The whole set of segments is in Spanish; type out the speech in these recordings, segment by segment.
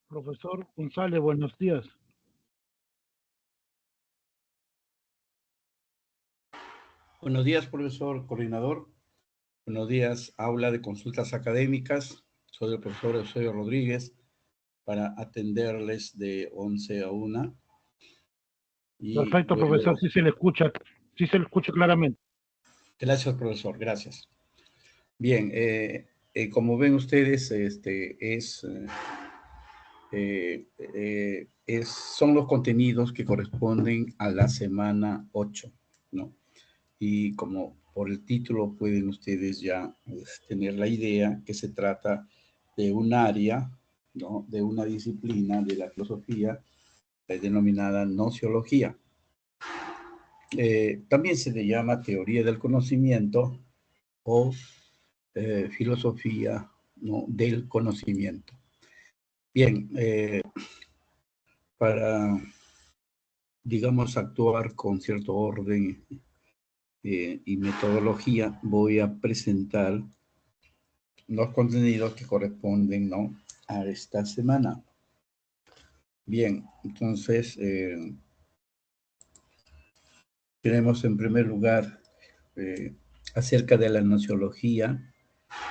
Profesor González, buenos días. Buenos días, profesor coordinador. Buenos días, aula de consultas académicas. Soy el profesor Eusebio Rodríguez para atenderles de 11 a 1 y Perfecto, profesor, luego... sí se le escucha claramente. Gracias, profesor, gracias. Bien, como ven ustedes, son los contenidos que corresponden a la semana 8, ¿no? Y como por el título pueden ustedes ya tener la idea que se trata de un área, ¿no? De una disciplina de la filosofía denominada nociología. También se le llama teoría del conocimiento o filosofía, ¿no? Del conocimiento. Bien, para, digamos, actuar con cierto orden y metodología, voy a presentar los contenidos que corresponden, ¿no? A esta semana. Bien, entonces tenemos en primer lugar acerca de la nociología,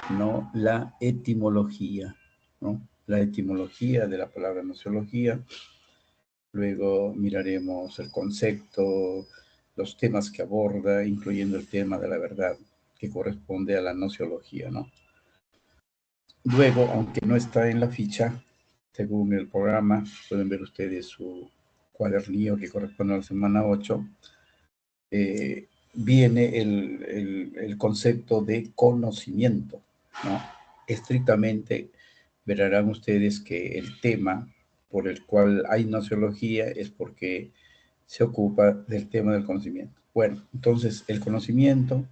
¿no? La etimología, ¿no? La etimología de la palabra nociología. Luego miraremos el concepto, los temas que aborda, incluyendo el tema de la verdad, que corresponde a la nociología, ¿no? Luego, aunque no está en la ficha, según el programa, pueden ver ustedes su cuadernillo que corresponde a la semana 8, viene el concepto de conocimiento, ¿no? Estrictamente verán ustedes que el tema por el cual hay nociología es porque se ocupa del tema del conocimiento. Bueno, entonces el conocimiento,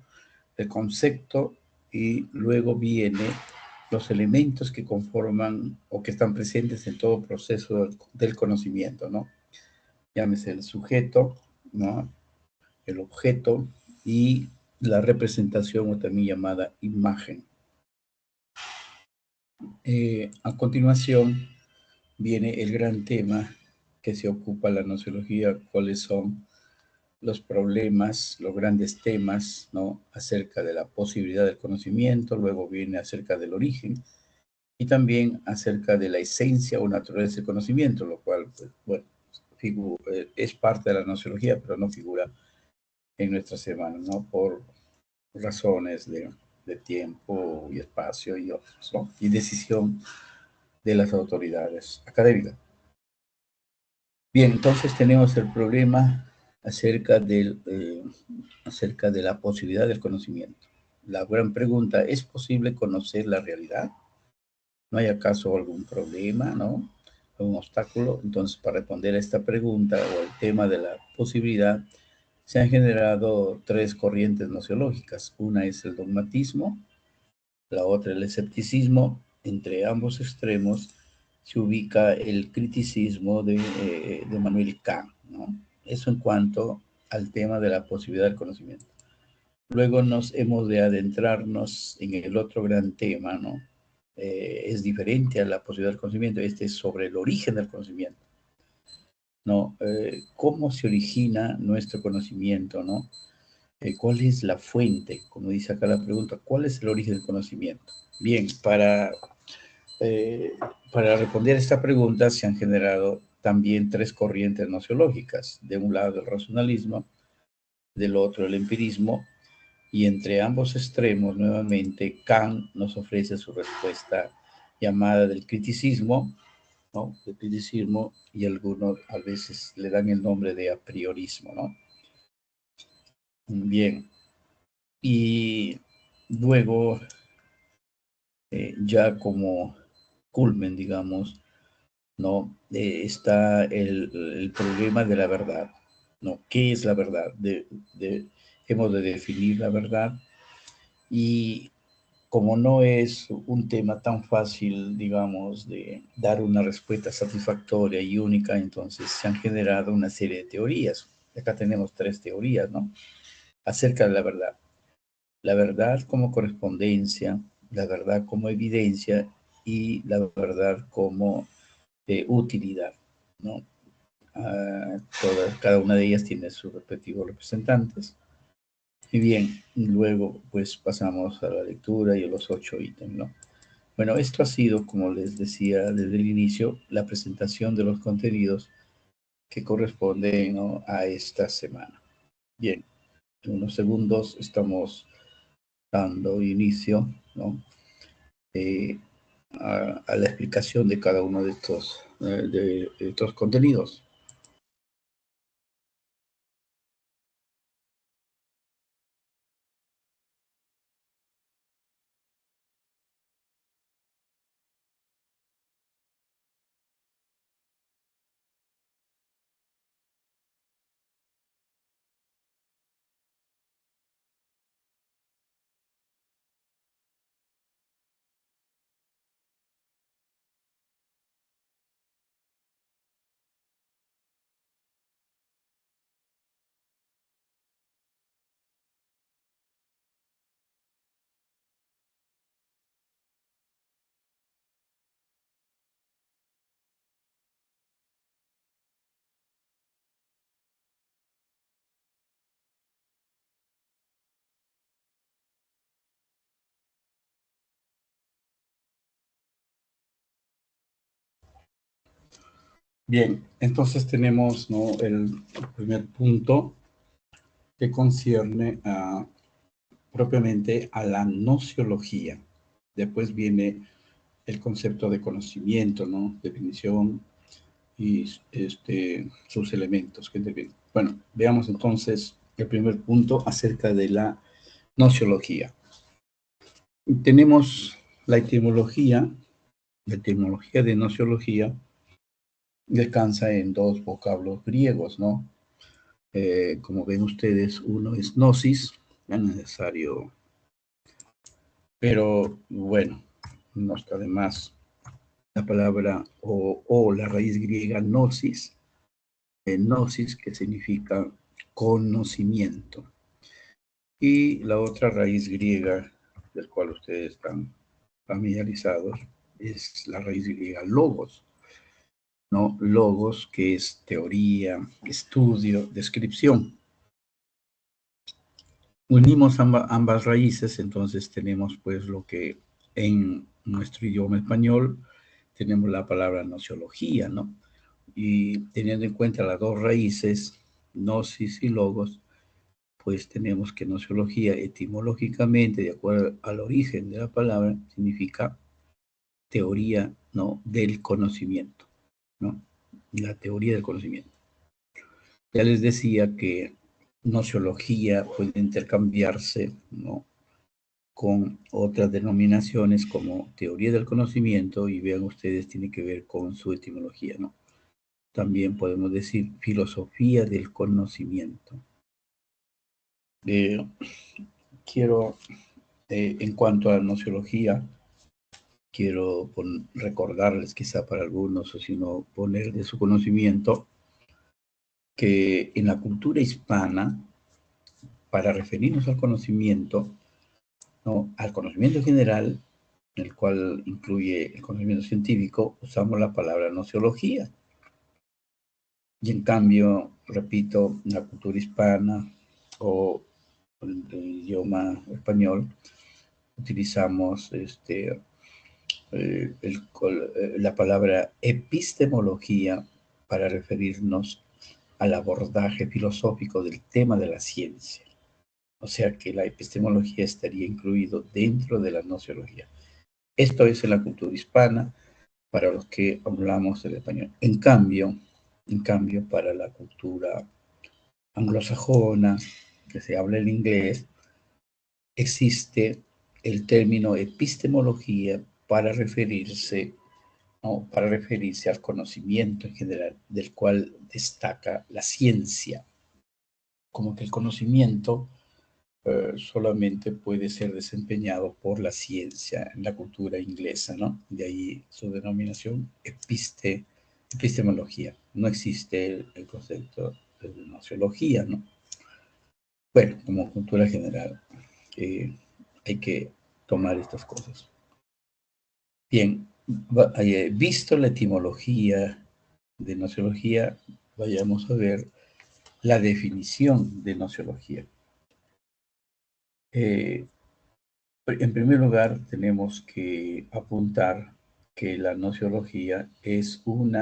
el concepto y luego viene los elementos que conforman o que están presentes en todo proceso del conocimiento, ¿no? Llámese el sujeto, ¿no? El objeto y la representación o también llamada imagen. A continuación viene el gran tema que se ocupa la nociología, cuáles son los problemas, los grandes temas, ¿no? Acerca de la posibilidad del conocimiento, luego viene acerca del origen y también acerca de la esencia o naturaleza del conocimiento, lo cual, pues, bueno, es parte de la nociología, pero no figura en nuestra semana, ¿no? Por razones de tiempo y espacio y otros, ¿no? Y decisión de las autoridades académicas. Bien, entonces tenemos el problema acerca de la posibilidad del conocimiento. La gran pregunta, ¿es posible conocer la realidad? ¿No hay acaso algún problema, no? ¿Algún obstáculo? Entonces, para responder a esta pregunta o el tema de la posibilidad, se han generado tres corrientes nociológicas. Una es el dogmatismo, la otra el escepticismo. Entre ambos extremos se ubica el criticismo de Manuel Kant, ¿no? Eso en cuanto al tema de la posibilidad del conocimiento. Luego nos hemos de adentrarnos en el otro gran tema, ¿no? Es diferente a la posibilidad del conocimiento, este es sobre el origen del conocimiento, ¿no? ¿Cómo se origina nuestro conocimiento, ¿no? ¿Cuál es la fuente? Como dice acá la pregunta, ¿cuál es el origen del conocimiento? Bien, eh, para responder a esta pregunta se han generado también tres corrientes nociológicas. De un lado el racionalismo, del otro el empirismo, y entre ambos extremos, nuevamente, Kant nos ofrece su respuesta llamada del criticismo, ¿no? El criticismo, y algunos a veces le dan el nombre de a priorismo, ¿no? Bien, y luego, ya como culmen, digamos, ¿no? Está el problema de la verdad, ¿no? ¿Qué es la verdad? Hemos de definir la verdad y como no es un tema tan fácil, digamos, de dar una respuesta satisfactoria y única, entonces se han generado una serie de teorías. Acá tenemos tres teorías, ¿no? Acerca de la verdad. La verdad como correspondencia, la verdad como evidencia y la verdad como utilidad, ¿no? Cada una de ellas tiene sus respectivos representantes. Y bien, luego pues pasamos a la lectura y a los 8 ítems, ¿no? Bueno, esto ha sido, como les decía desde el inicio, la presentación de los contenidos que corresponden, ¿no?, a esta semana. Bien, en unos segundos estamos dando inicio, ¿no?, a la explicación de cada uno de estos contenidos. Bien, entonces tenemos, ¿no?, el primer punto que concierne propiamente a la nociología. Después viene el concepto de conocimiento, ¿no?, definición y sus elementos. Bueno, veamos entonces el primer punto acerca de la nociología. Tenemos la etimología de nociología descansa en dos vocablos griegos, ¿no? Como ven ustedes, uno es gnosis, no es necesario, pero bueno, no está de más la palabra o la raíz griega gnosis, gnosis, que significa conocimiento, y la otra raíz griega, del cual ustedes están familiarizados, es la raíz griega logos, ¿no? Logos, que es teoría, estudio, descripción. Unimos ambas raíces, entonces tenemos pues lo que en nuestro idioma español tenemos la palabra nociología, ¿no? Y teniendo en cuenta las dos raíces, gnosis y logos, pues tenemos que nociología etimológicamente, de acuerdo al origen de la palabra, significa teoría, ¿no?, del conocimiento, ¿no? La teoría del conocimiento. Ya les decía que nociología puede intercambiarse, ¿no?, con otras denominaciones como teoría del conocimiento, y vean ustedes, tiene que ver con su etimología, ¿no? También podemos decir filosofía del conocimiento. Quiero, en cuanto a nociología, quiero recordarles, quizá para algunos, o si no, poner de su conocimiento, que en la cultura hispana, para referirnos al conocimiento, ¿no?, al conocimiento general, el cual incluye el conocimiento científico, usamos la palabra nociología. Y en cambio, repito, en la cultura hispana o el idioma español, utilizamos la palabra epistemología para referirnos al abordaje filosófico del tema de la ciencia. O sea que la epistemología estaría incluido dentro de la nociología. Esto es en la cultura hispana, para los que hablamos el español. En cambio, para la cultura anglosajona, que se habla el inglés, existe el término epistemología para referirse, ¿no?, para referirse al conocimiento en general, del cual destaca la ciencia. Como que el conocimiento solamente puede ser desempeñado por la ciencia en la cultura inglesa, ¿no? De ahí su denominación epistemología. No existe el concepto de nociología, ¿no? Bueno, como cultura general, hay que tomar estas cosas. Bien, Visto la etimología de nociología, vayamos a ver la definición de nociología. En primer lugar, tenemos que apuntar que la nociología es un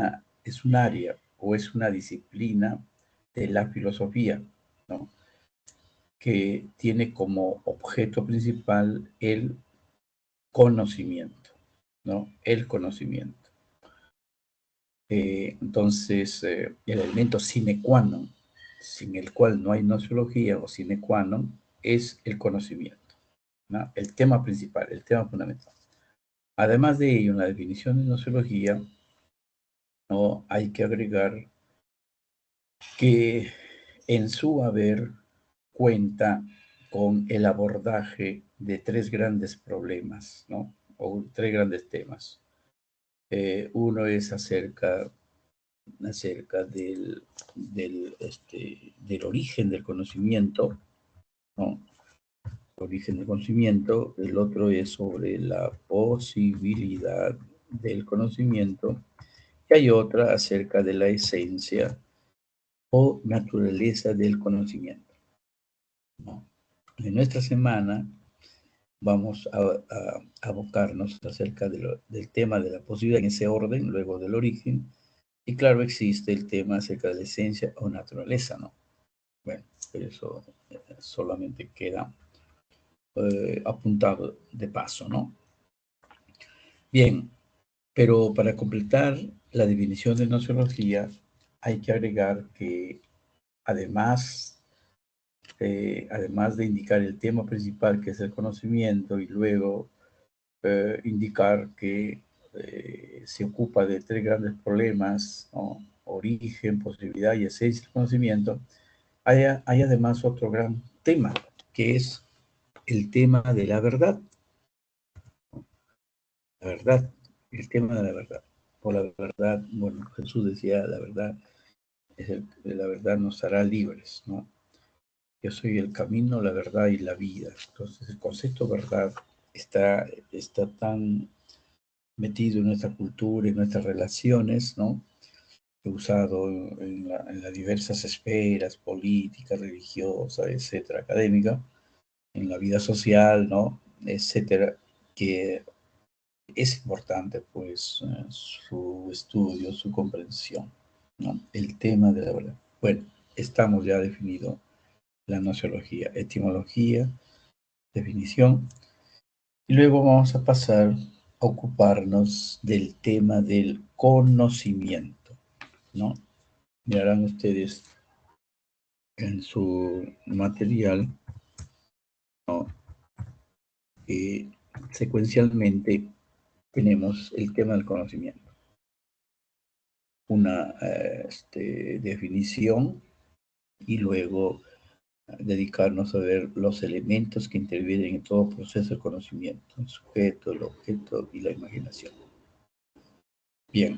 área o es una disciplina de la filosofía, ¿no? Que tiene como objeto principal el conocimiento, ¿no? El conocimiento. Entonces, el elemento sine qua non, sin el cual no hay nociología o sine qua non, es el conocimiento, ¿no? El tema principal, el tema fundamental. Además de ello, en la definición de nociología, ¿no? Hay que agregar que en su haber cuenta con el abordaje de tres grandes problemas, ¿no? O tres grandes temas. Uno es acerca del origen del conocimiento, ¿no? El origen del conocimiento. El otro es sobre la posibilidad del conocimiento. Y hay otra acerca de la esencia o naturaleza del conocimiento, ¿no? En nuestra semana vamos a abocarnos acerca del tema de la posibilidad en ese orden, luego del origen, y claro, existe el tema acerca de la esencia o naturaleza, ¿no? Bueno, eso solamente queda apuntado de paso, ¿no? Bien, pero para completar la definición de nociología, hay que agregar que además de indicar el tema principal, que es el conocimiento, y luego indicar que se ocupa de tres grandes problemas, ¿no? Origen, posibilidad y esencia del conocimiento, hay además otro gran tema, que es el tema de la verdad. La verdad, el tema de la verdad. Por la verdad, bueno, Jesús decía, la verdad, la verdad nos hará libres, ¿no? Yo soy el camino, la verdad y la vida. Entonces, el concepto verdad está tan metido en nuestra cultura, en nuestras relaciones, ¿no? Usado en las diversas esferas, política, religiosa, etcétera, académica, en la vida social, ¿no? Etcétera, que es importante, pues, su estudio, su comprensión, ¿no? El tema de la verdad. Bueno, estamos ya definido la nociología, etimología, definición, y luego vamos a pasar a ocuparnos del tema del conocimiento, ¿no? Mirarán ustedes en su material, ¿no? Secuencialmente tenemos el tema del conocimiento, una definición y luego dedicarnos a ver los elementos que intervienen en todo proceso de conocimiento, el sujeto, el objeto y la imaginación. Bien,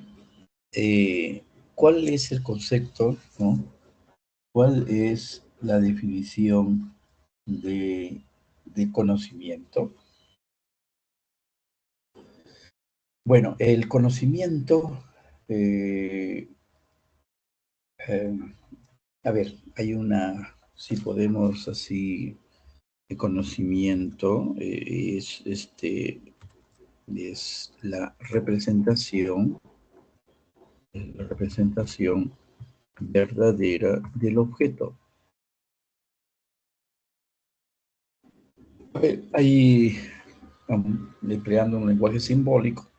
¿cuál es el concepto, ¿no? ¿Cuál es la definición de conocimiento? Bueno, el conocimiento, a ver, hay una, si podemos así, el conocimiento es la representación verdadera del objeto. Ahí, empleando un lenguaje simbólico,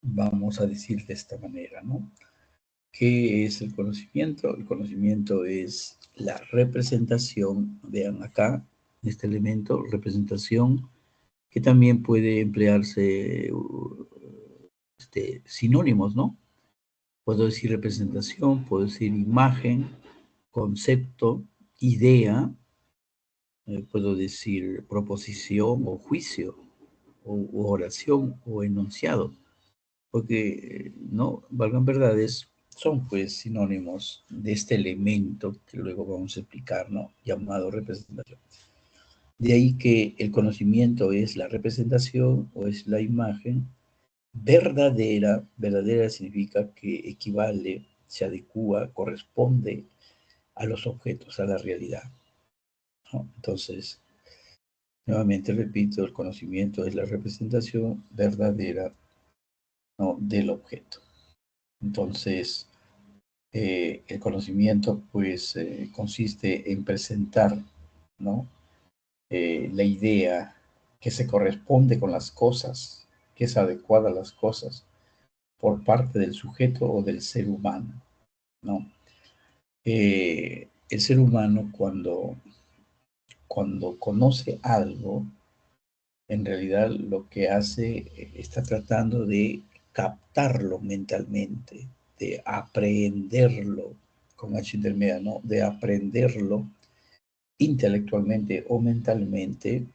vamos a decir de esta manera, ¿no? ¿Qué es el conocimiento? El conocimiento es la representación, vean acá, este elemento, representación, que también puede emplearse sinónimos, ¿no? Puedo decir representación, puedo decir imagen, concepto, idea, puedo decir proposición o juicio, o oración o enunciado, porque, no, valgan verdades, son pues sinónimos de este elemento que luego vamos a explicar, ¿no? Llamado representación. De ahí que el conocimiento es la representación o es la imagen Verdadera, verdadera significa que equivale, se adecua, corresponde a los objetos, a la realidad, ¿no? Entonces, nuevamente repito, el conocimiento es la representación verdadera, ¿no?, del objeto. Entonces, el conocimiento, pues, consiste en presentar, ¿no?, la idea que se corresponde con las cosas, que es adecuada a las cosas, por parte del sujeto o del ser humano, ¿no? El ser humano cuando conoce algo, en realidad lo que hace, está tratando de captarlo mentalmente, de aprenderlo, con H intermedia, ¿no? De aprenderlo intelectualmente o mentalmente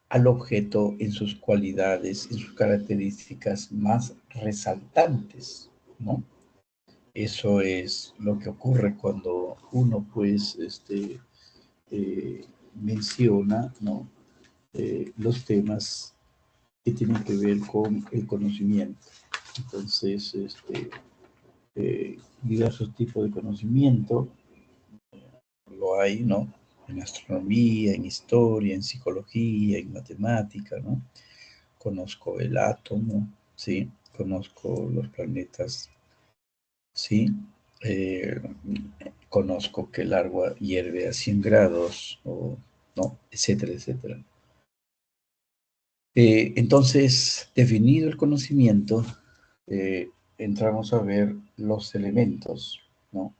al objeto en sus cualidades, en sus características más resaltantes, ¿no? Eso es lo que ocurre cuando uno, pues, menciona, ¿no?, los temas que tienen que ver con el conocimiento. Entonces, diversos tipos de conocimiento lo hay, ¿no? En astronomía, en historia, en psicología, en matemática, ¿no? Conozco el átomo, ¿sí? Conozco los planetas, ¿sí? Eh, Conozco que el agua hierve a 100 grados, o, ¿no?, etcétera, etcétera. Entonces, definido el conocimiento, entramos a ver los elementos, ¿no?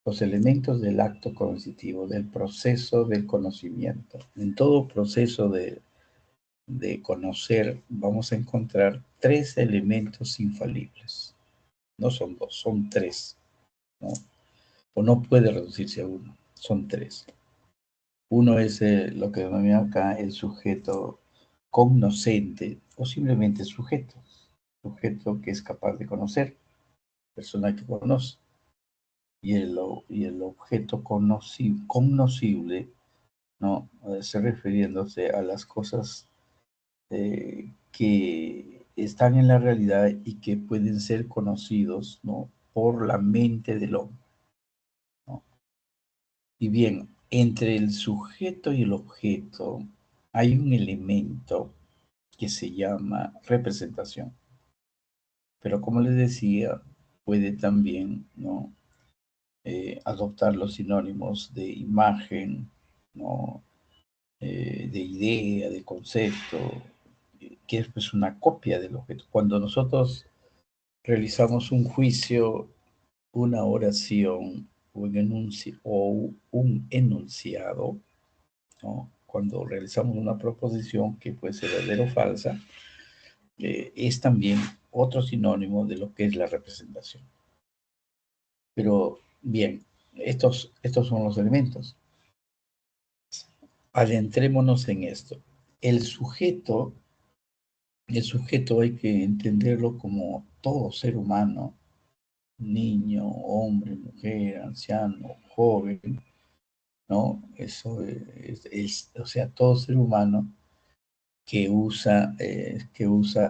Los elementos del acto cognitivo, del proceso del conocimiento. En todo proceso de conocer vamos a encontrar tres elementos infalibles. No son dos, son tres, ¿no? O no puede reducirse a uno, son tres. Uno es lo que denomina acá el sujeto cognoscente o simplemente sujeto que es capaz de conocer, persona que conoce. Y el objeto cognoscible, ¿no? Se refiriéndose a las cosas que están en la realidad y que pueden ser conocidos, ¿no?, por la mente del hombre, ¿no? Y bien, entre el sujeto y el objeto hay un elemento que se llama representación. Pero como les decía, puede también, ¿no?, adoptar los sinónimos de imagen, ¿no?, de idea, de concepto, que es, pues, una copia del objeto. Cuando nosotros realizamos un juicio, una oración o un enunciado, ¿no?, cuando realizamos una proposición que puede ser verdadera o falsa, es también otro sinónimo de lo que es la representación. Pero bien, estos son los elementos. Adentrémonos en esto. El sujeto hay que entenderlo como todo ser humano, niño, hombre, mujer, anciano, joven, ¿no? Eso o sea, todo ser humano que usa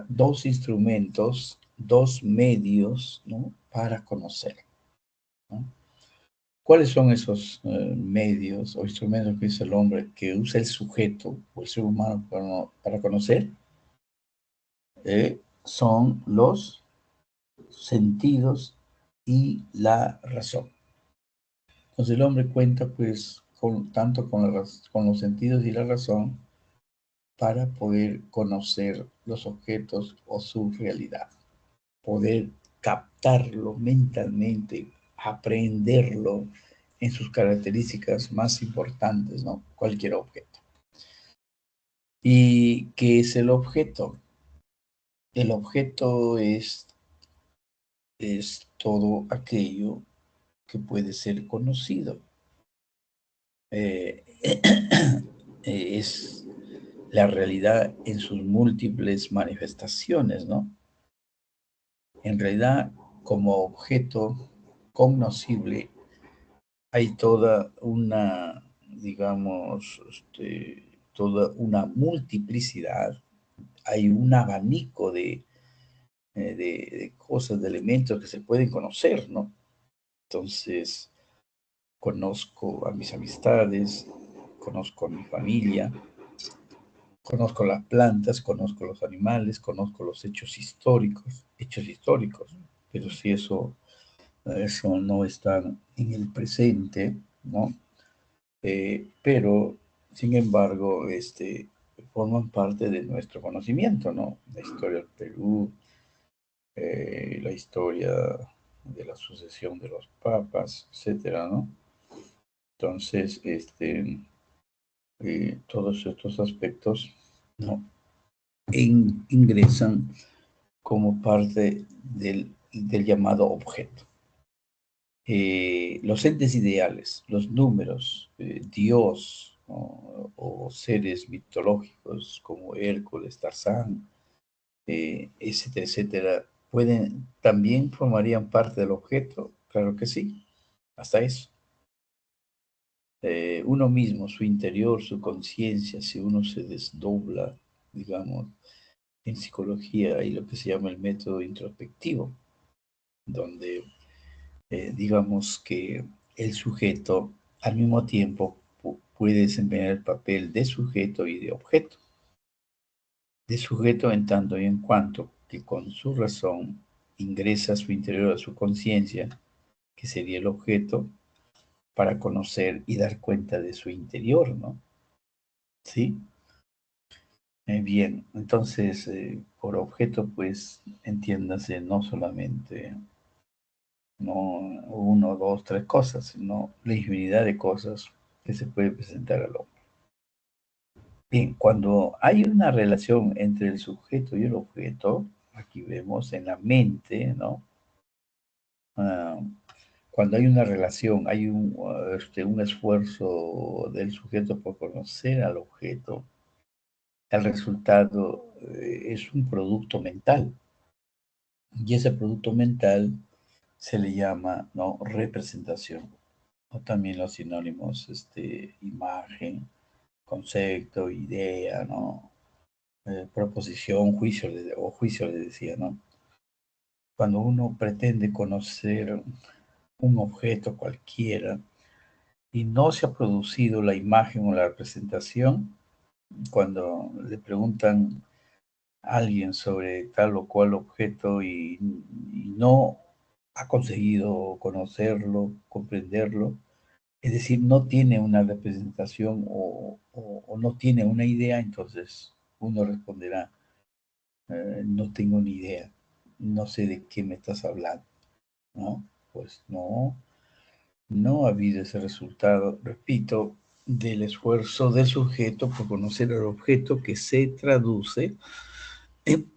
dos instrumentos, dos medios, ¿no?, para conocer, ¿no? ¿Cuáles son esos medios o instrumentos que dice el hombre que usa el sujeto o el ser humano para conocer? Son los sentidos y la razón. Entonces el hombre cuenta, pues, tanto con los sentidos y la razón para poder conocer los objetos o su realidad, poder captarlo mentalmente, aprenderlo en sus características más importantes, ¿no? Cualquier objeto. ¿Y qué es el objeto? El objeto es todo aquello que puede ser conocido. Es la realidad en sus múltiples manifestaciones, ¿no? En realidad, como objeto cognoscible, hay toda una, digamos, toda una multiplicidad, hay un abanico de cosas, de elementos que se pueden conocer, ¿no? Entonces, conozco a mis amistades, conozco a mi familia, conozco las plantas, conozco los animales, conozco los hechos históricos, pero si eso no está en el presente, ¿no? Pero, sin embargo, forman parte de nuestro conocimiento, ¿no? La historia del Perú, la historia de la sucesión de los papas, etcétera, ¿no? Entonces, todos estos aspectos, ¿no? Ingresan como parte del llamado objeto. Los entes ideales, los números, Dios, ¿no? O seres mitológicos como Hércules, Tarzán, etcétera, etcétera, también formarían parte del objeto, claro que sí, hasta eso. Uno mismo, su interior, su conciencia, si uno se desdobla, digamos, en psicología hay lo que se llama el método introspectivo, donde digamos que el sujeto al mismo tiempo puede desempeñar el papel de sujeto y de objeto. De sujeto en tanto y en cuanto que con su razón ingresa a su interior, a su conciencia, que sería el objeto, para conocer y dar cuenta de su interior, ¿no? ¿Sí? Bien, entonces, por objeto, pues, entiéndase no solamente no uno, dos, tres cosas, sino la infinidad de cosas que se puede presentar al hombre. Bien, cuando hay una relación entre el sujeto y el objeto, aquí vemos en la mente, ¿no? Ah, cuando hay una relación, hay un esfuerzo del sujeto por conocer al objeto, el resultado es un producto mental. Y ese producto mental se le llama, ¿no? Representación. O también los sinónimos, imagen, concepto, idea, ¿no? Proposición, juicio le decía, ¿no? Cuando uno pretende conocer un objeto cualquiera y no se ha producido la imagen o la representación, cuando le preguntan a alguien sobre tal o cual objeto y no ha conseguido conocerlo, comprenderlo, es decir, no tiene una representación o no tiene una idea, entonces uno responderá, no tengo ni idea, no sé de qué me estás hablando, ¿no? Pues no ha habido ese resultado, repito, del esfuerzo del sujeto por conocer el objeto que se traduce en,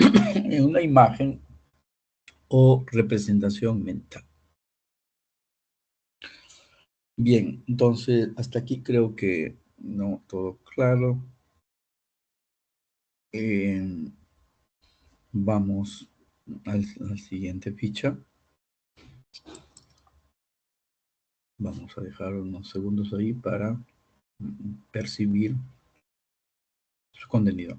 en una imagen o representación mental. Bien, entonces hasta aquí creo que no todo claro. Vamos a la siguiente ficha. Vamos a dejar unos segundos ahí para percibir su contenido.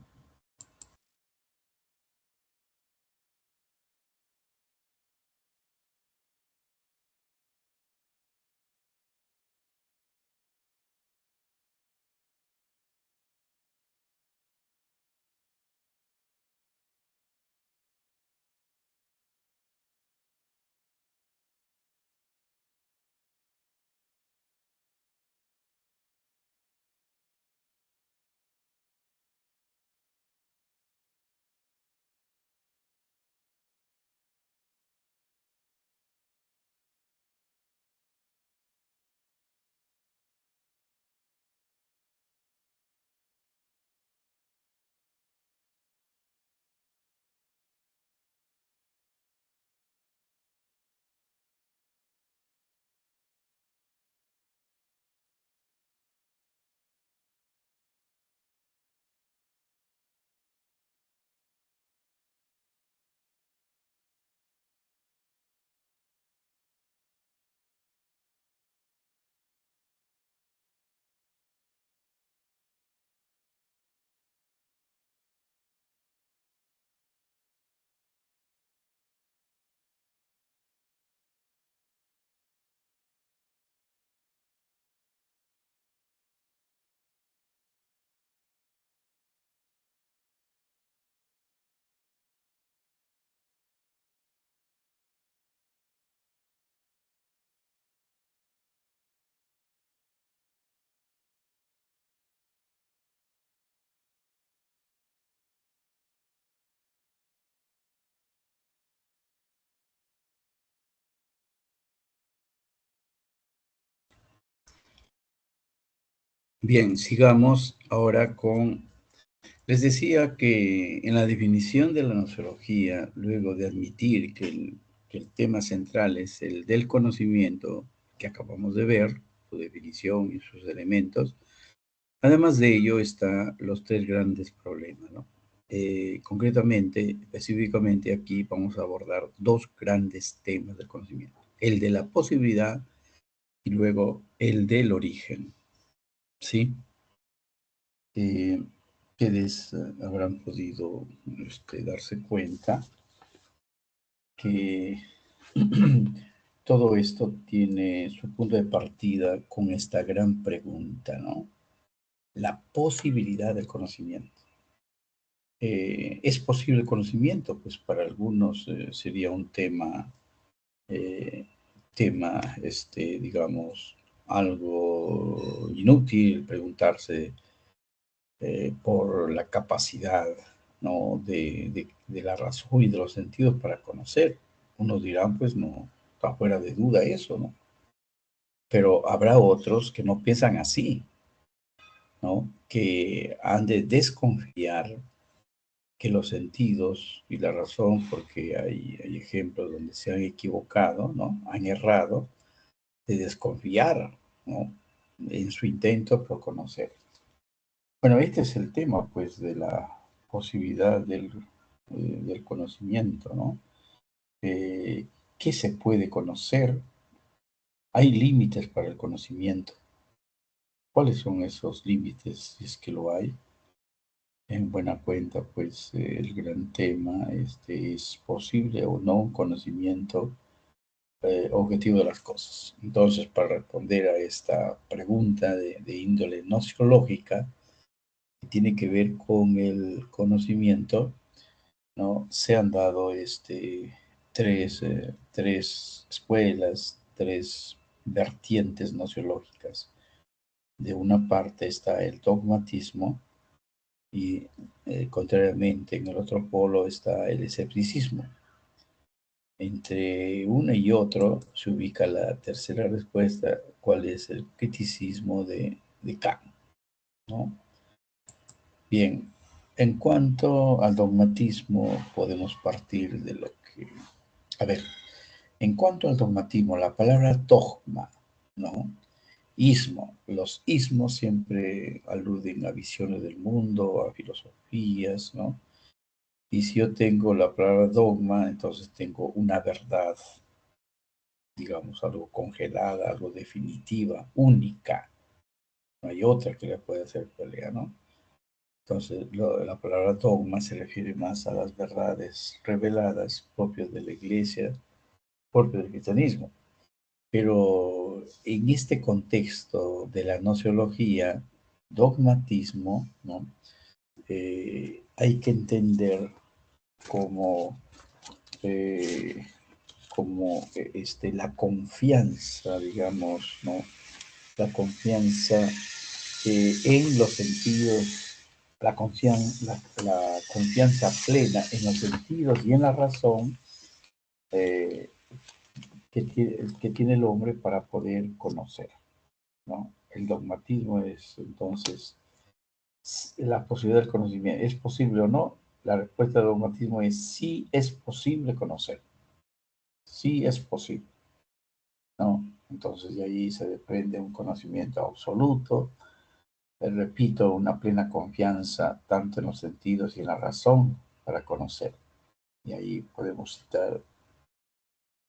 Bien, sigamos ahora con... Les decía que en la definición de la gnoseología, luego de admitir que el tema central es el del conocimiento que acabamos de ver, su definición y sus elementos, además de ello están los tres grandes problemas, ¿no? Concretamente, específicamente aquí vamos a abordar dos grandes temas del conocimiento, el de la posibilidad y luego el del origen, ¿sí? Ustedes habrán podido darse cuenta que todo esto tiene su punto de partida con esta gran pregunta, ¿no? La posibilidad del conocimiento. ¿Es posible el conocimiento? Pues para algunos sería un eh, digamos, algo inútil preguntarse por la capacidad, ¿no? de la razón y de los sentidos para conocer. Unos dirán, pues no, está fuera de duda eso, ¿no? Pero habrá otros que no piensan así, ¿no? Que han de desconfiar que los sentidos y la razón, porque hay ejemplos donde se han equivocado, ¿no? Han errado, de desconfiar, ¿no? En su intento por conocer. Bueno, este es el tema, pues, de la posibilidad del conocimiento, ¿no? ¿Qué se puede conocer? ¿Hay límites para el conocimiento? ¿Cuáles son esos límites, si es que lo hay? En buena cuenta, pues, el gran tema, ¿es posible o no un conocimiento objetivo de las cosas? Entonces, para responder a esta pregunta de índole gnoseológica, que tiene que ver con el conocimiento, ¿no? Se han dado tres escuelas, tres vertientes gnoseológicas. De una parte está el dogmatismo y, contrariamente, en el otro polo está el escepticismo. Entre uno y otro se ubica la tercera respuesta, cuál es el criticismo de Kant, ¿no? Bien, en cuanto al dogmatismo, podemos partir de lo que... A ver, en cuanto al dogmatismo, la palabra dogma, ¿no? Ismo. Los ismos siempre aluden a visiones del mundo, a filosofías, ¿no? Y si yo tengo la palabra dogma, entonces tengo una verdad, digamos, algo congelada, algo definitiva, única. No hay otra que le pueda hacer pelea, ¿no? Entonces, la palabra dogma se refiere más a las verdades reveladas propias de la iglesia, propias del cristianismo. Pero en este contexto de la gnoseología, dogmatismo, ¿no? Hay que entender como, eh, la confianza, digamos, ¿no? La confianza en los sentidos, la confianza plena en los sentidos y en la razón, eh, que tiene el hombre para poder conocer, ¿no? El dogmatismo es entonces la posibilidad del conocimiento. ¿Es posible o no? La respuesta del dogmatismo es sí es posible conocer. Sí es posible, ¿no? Entonces de ahí se desprende un conocimiento absoluto, repito, una plena confianza tanto en los sentidos y en la razón para conocer. Y ahí podemos citar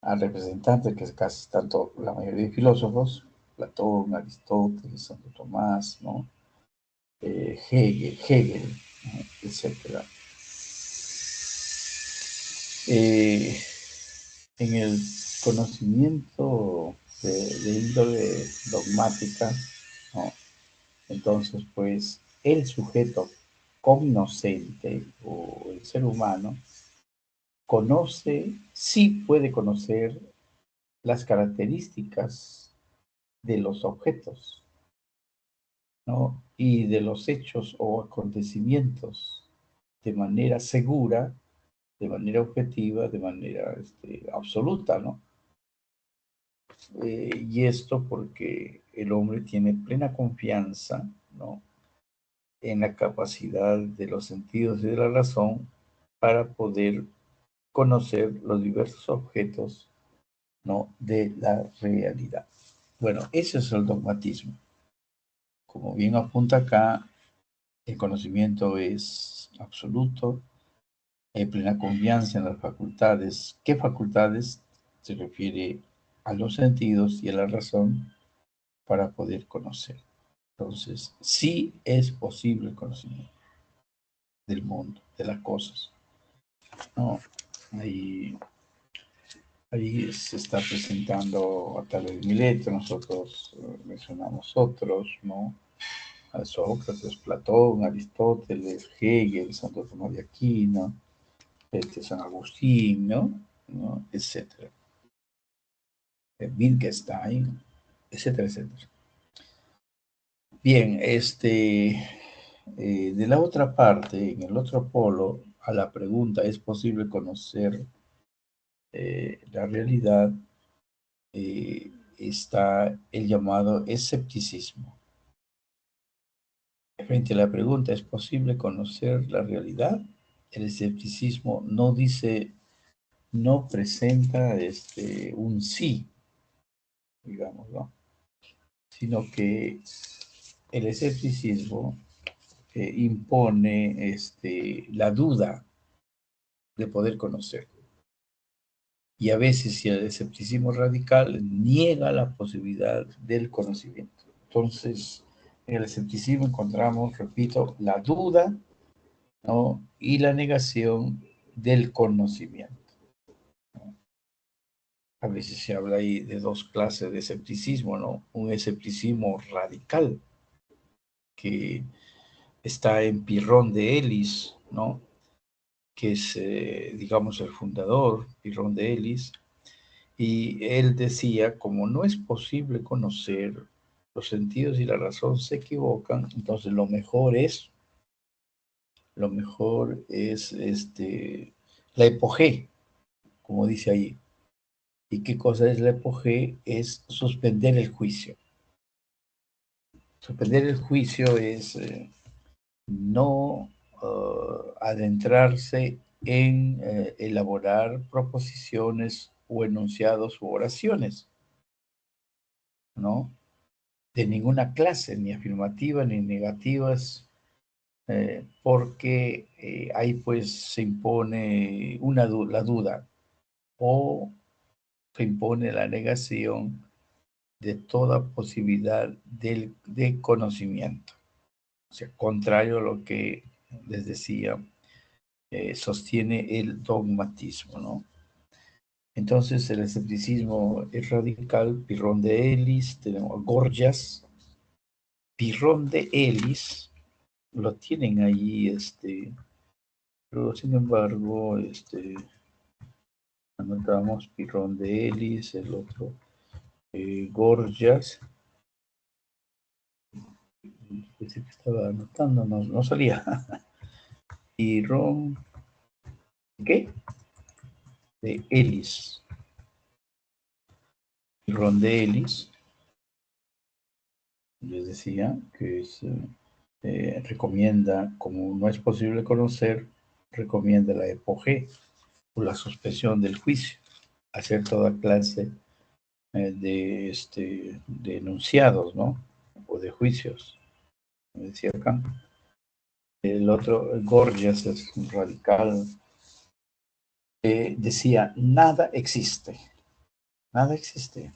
al representante, que es casi tanto la mayoría de filósofos, Platón, Aristóteles, Santo Tomás, ¿no? Hegel, ¿no? Etcétera. En el conocimiento de índole dogmática, ¿no? Entonces, pues, el sujeto cognoscente o el ser humano conoce, sí puede conocer las características de los objetos, ¿no? Y de los hechos o acontecimientos de manera segura, de manera objetiva, de manera absoluta, ¿no? Y esto porque el hombre tiene plena confianza ¿no? En la capacidad de los sentidos y de la razón para poder conocer los diversos objetos, ¿no?, de la realidad. Bueno, ese es el dogmatismo. Como bien apunta acá, el conocimiento es absoluto, hay plena confianza en las facultades. ¿Qué facultades? Se refiere a los sentidos y a la razón para poder conocer. Entonces, sí es posible el conocimiento del mundo, de las cosas, ¿no? Ahí se está presentando a Tales de Mileto, nosotros mencionamos otros, ¿no? A Sócrates, Platón, Aristóteles, Hegel, Santo Tomás de Aquino, San Agustín, ¿no? Etcétera. Wittgenstein, etcétera, etcétera. Bien, de la otra parte, en el otro polo, a la pregunta, ¿es posible conocer la realidad? Está el llamado escepticismo. Frente a la pregunta, ¿es posible conocer la realidad? El escepticismo no dice, no presenta un sí, digamos, ¿no? Sino que el escepticismo impone la duda de poder conocer. Y a veces, si el escepticismo radical niega la posibilidad del conocimiento. Entonces, en el escepticismo encontramos, repito, la duda, ¿no?, y la negación del conocimiento. A veces se habla ahí de dos clases de escepticismo, ¿no? Un escepticismo radical, que está en Pirrón de Elis, ¿no?, que es, digamos, el fundador, Pirrón de Elis, y él decía, como no es posible conocer, los sentidos y la razón se equivocan, entonces lo mejor es la epogé, como dice ahí. ¿Y qué cosa es la epogé? Es suspender el juicio. Suspender el juicio es no adentrarse en elaborar proposiciones o enunciados u oraciones, ¿no?, de ninguna clase, ni afirmativas ni negativas, porque ahí pues se impone la duda o se impone la negación de toda posibilidad de conocimiento. O sea, contrario a lo que les decía, sostiene el dogmatismo, ¿no? Entonces, el escepticismo es radical. Pirrón de Elis, tenemos Gorgias. Pirrón de Elis, lo tienen ahí, pero sin embargo, anotamos Pirrón de Elis, el otro, Gorgias. Pensé que estaba anotando, no salía. Pirrón, ¿qué? De Elis. Pirrón de Elis, les decía que recomienda, como no es posible conocer, recomienda la epogé o la suspensión del juicio, hacer toda clase de enunciados, ¿no?, o de juicios, como decía acá. El otro, Gorgias, es un radical, decía, nada existe, no existe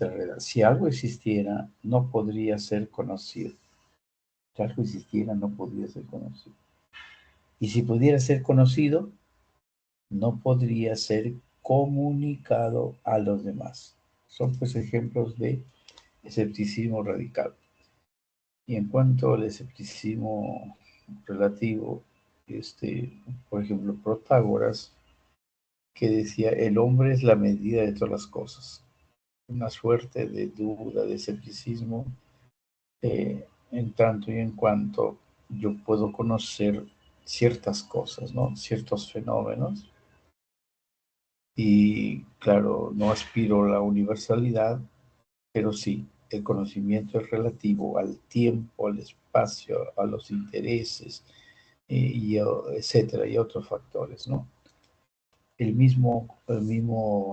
la realidad. Si algo existiera, no podría ser conocido. Si algo existiera, no podría ser conocido. Y si pudiera ser conocido, no podría ser comunicado a los demás. Son pues ejemplos de escepticismo radical. Y en cuanto al escepticismo relativo, por ejemplo, Protágoras, que decía, el hombre es la medida de todas las cosas. Una suerte de duda, de escepticismo, en tanto y en cuanto yo puedo conocer ciertas cosas, ¿no?, ciertos fenómenos. Y claro, no aspiro a la universalidad, pero sí el conocimiento es relativo al tiempo, al espacio, a los intereses, etcétera, y otros factores, ¿no? El mismo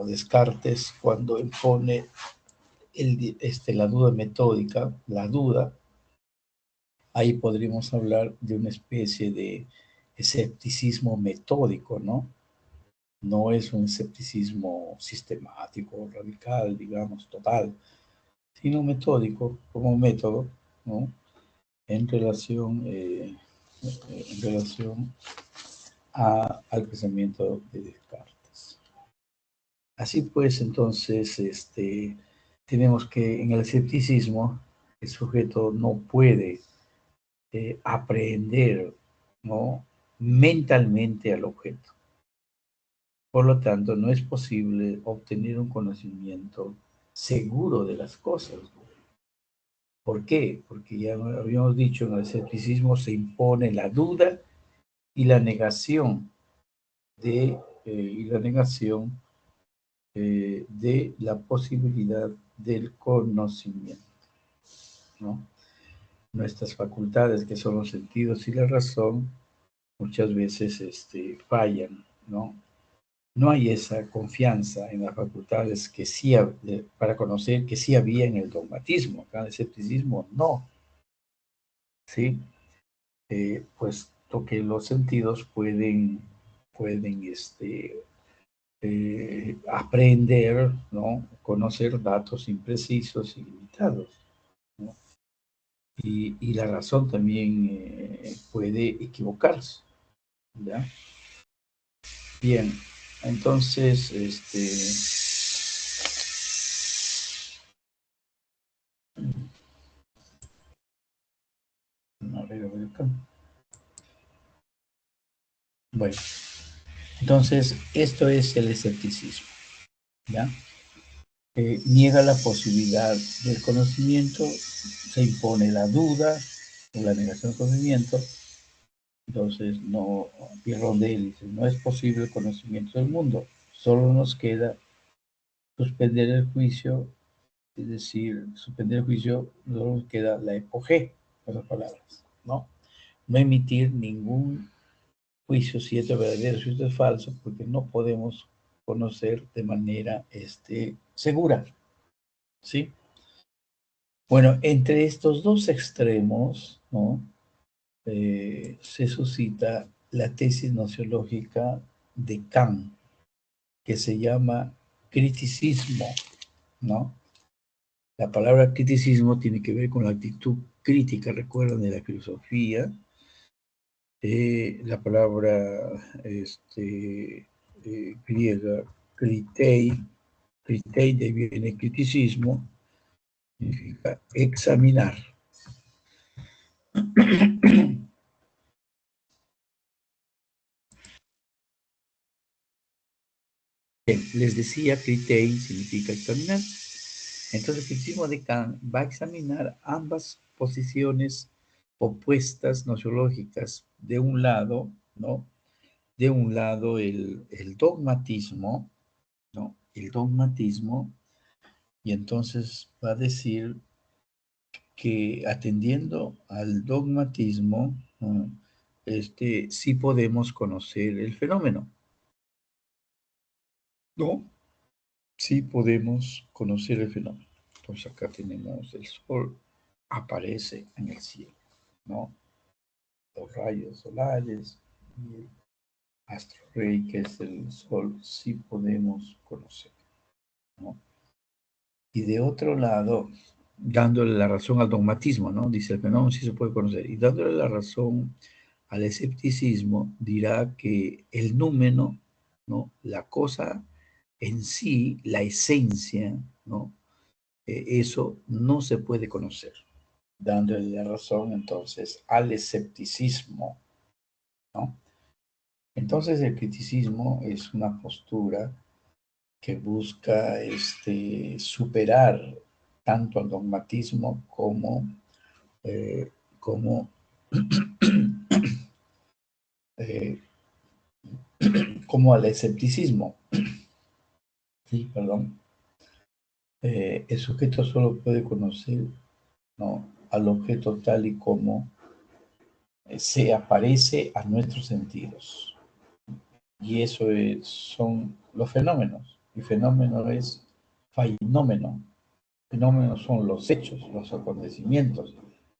Descartes, cuando impone la duda metódica, la duda, ahí podríamos hablar de una especie de escepticismo metódico, ¿no? No es un escepticismo sistemático, radical, digamos, total, sino metódico, como método, ¿no? En relación, al pensamiento de Descartes. Así pues, entonces, tenemos que en el escepticismo el sujeto no puede aprehender, ¿no?, mentalmente al objeto. Por lo tanto, no es posible obtener un conocimiento seguro de las cosas. ¿Por qué? Porque ya habíamos dicho, en el escepticismo se impone la duda y la negación de la posibilidad del conocimiento, ¿no? Nuestras facultades, que son los sentidos y la razón, muchas veces fallan, ¿no? No hay esa confianza en las facultades que sí, para conocer que sí había en el dogmatismo. Acá en el escepticismo no, ¿sí? Puesto que los sentidos pueden aprender, ¿no?, conocer datos imprecisos y limitados, ¿no? Y la razón también puede equivocarse, ¿ya? Bien, entonces, a ver acá. Bueno, entonces, esto es el escepticismo, ¿ya? Niega la posibilidad del conocimiento, se impone la duda o la negación del conocimiento. Entonces, no, Pierre Rondel dice, no es posible el conocimiento del mundo, solo nos queda suspender el juicio, es decir, suspender el juicio, solo nos queda la epogé, en otras palabras, ¿no? No emitir ningún juicio si esto es verdadero, si esto es falso, porque no podemos conocer de manera segura, ¿sí? Bueno, entre estos dos extremos, ¿no?, se suscita la tesis nociológica de Kant, que se llama criticismo, ¿no? La palabra criticismo tiene que ver con la actitud crítica, recuerdan, de la filosofía. La palabra griega, kritei, de ahí viene criticismo, significa examinar. Bien, les decía, kritei significa examinar. Entonces, el criticismo de Kant va a examinar ambas posiciones opuestas nociológicas. De un lado, ¿no?, de un lado el dogmatismo, ¿no?, el dogmatismo, y entonces va a decir que atendiendo al dogmatismo, ¿no?, sí podemos conocer el fenómeno, ¿no? Sí podemos conocer el fenómeno. Entonces acá tenemos el sol, aparece en el cielo, ¿no? Los rayos solares y el astro rey, que es el sol, sí podemos conocer, ¿no? Y de otro lado, dándole la razón al dogmatismo, ¿no? Dice, el fenómeno sí se puede conocer. Y dándole la razón al escepticismo, dirá que el númeno, ¿no?, la cosa en sí, la esencia, ¿no?, eso no se puede conocer. Dándole la razón, entonces, al escepticismo, ¿no? Entonces, el criticismo es una postura que busca superar tanto al dogmatismo como eh, como al escepticismo. Sí, perdón. El sujeto solo puede conocer, ¿no?, al objeto tal y como se aparece a nuestros sentidos. Y eso son los fenómenos. Y fenómeno es fenómeno. Fenómenos son los hechos, los acontecimientos,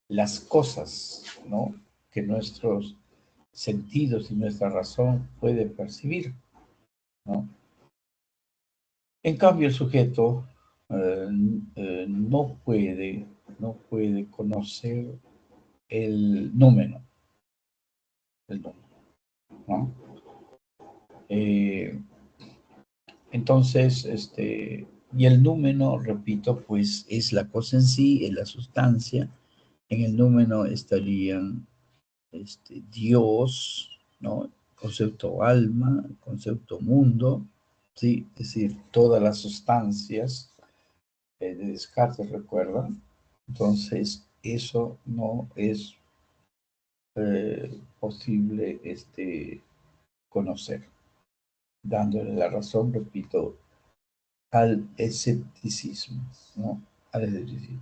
las cosas, ¿no?, que nuestros sentidos y nuestra razón puede percibir, ¿no? En cambio, el sujeto no puede conocer el número, ¿no? Eh, entonces, y el número, repito, pues es la cosa en sí, es la sustancia. En el número estarían Dios, ¿no?, concepto alma, concepto mundo, ¿sí? Es decir, todas las sustancias de Descartes, ¿recuerdan? Entonces, eso no es posible conocer, dándole la razón, repito, al escepticismo, ¿no? Al escepticismo.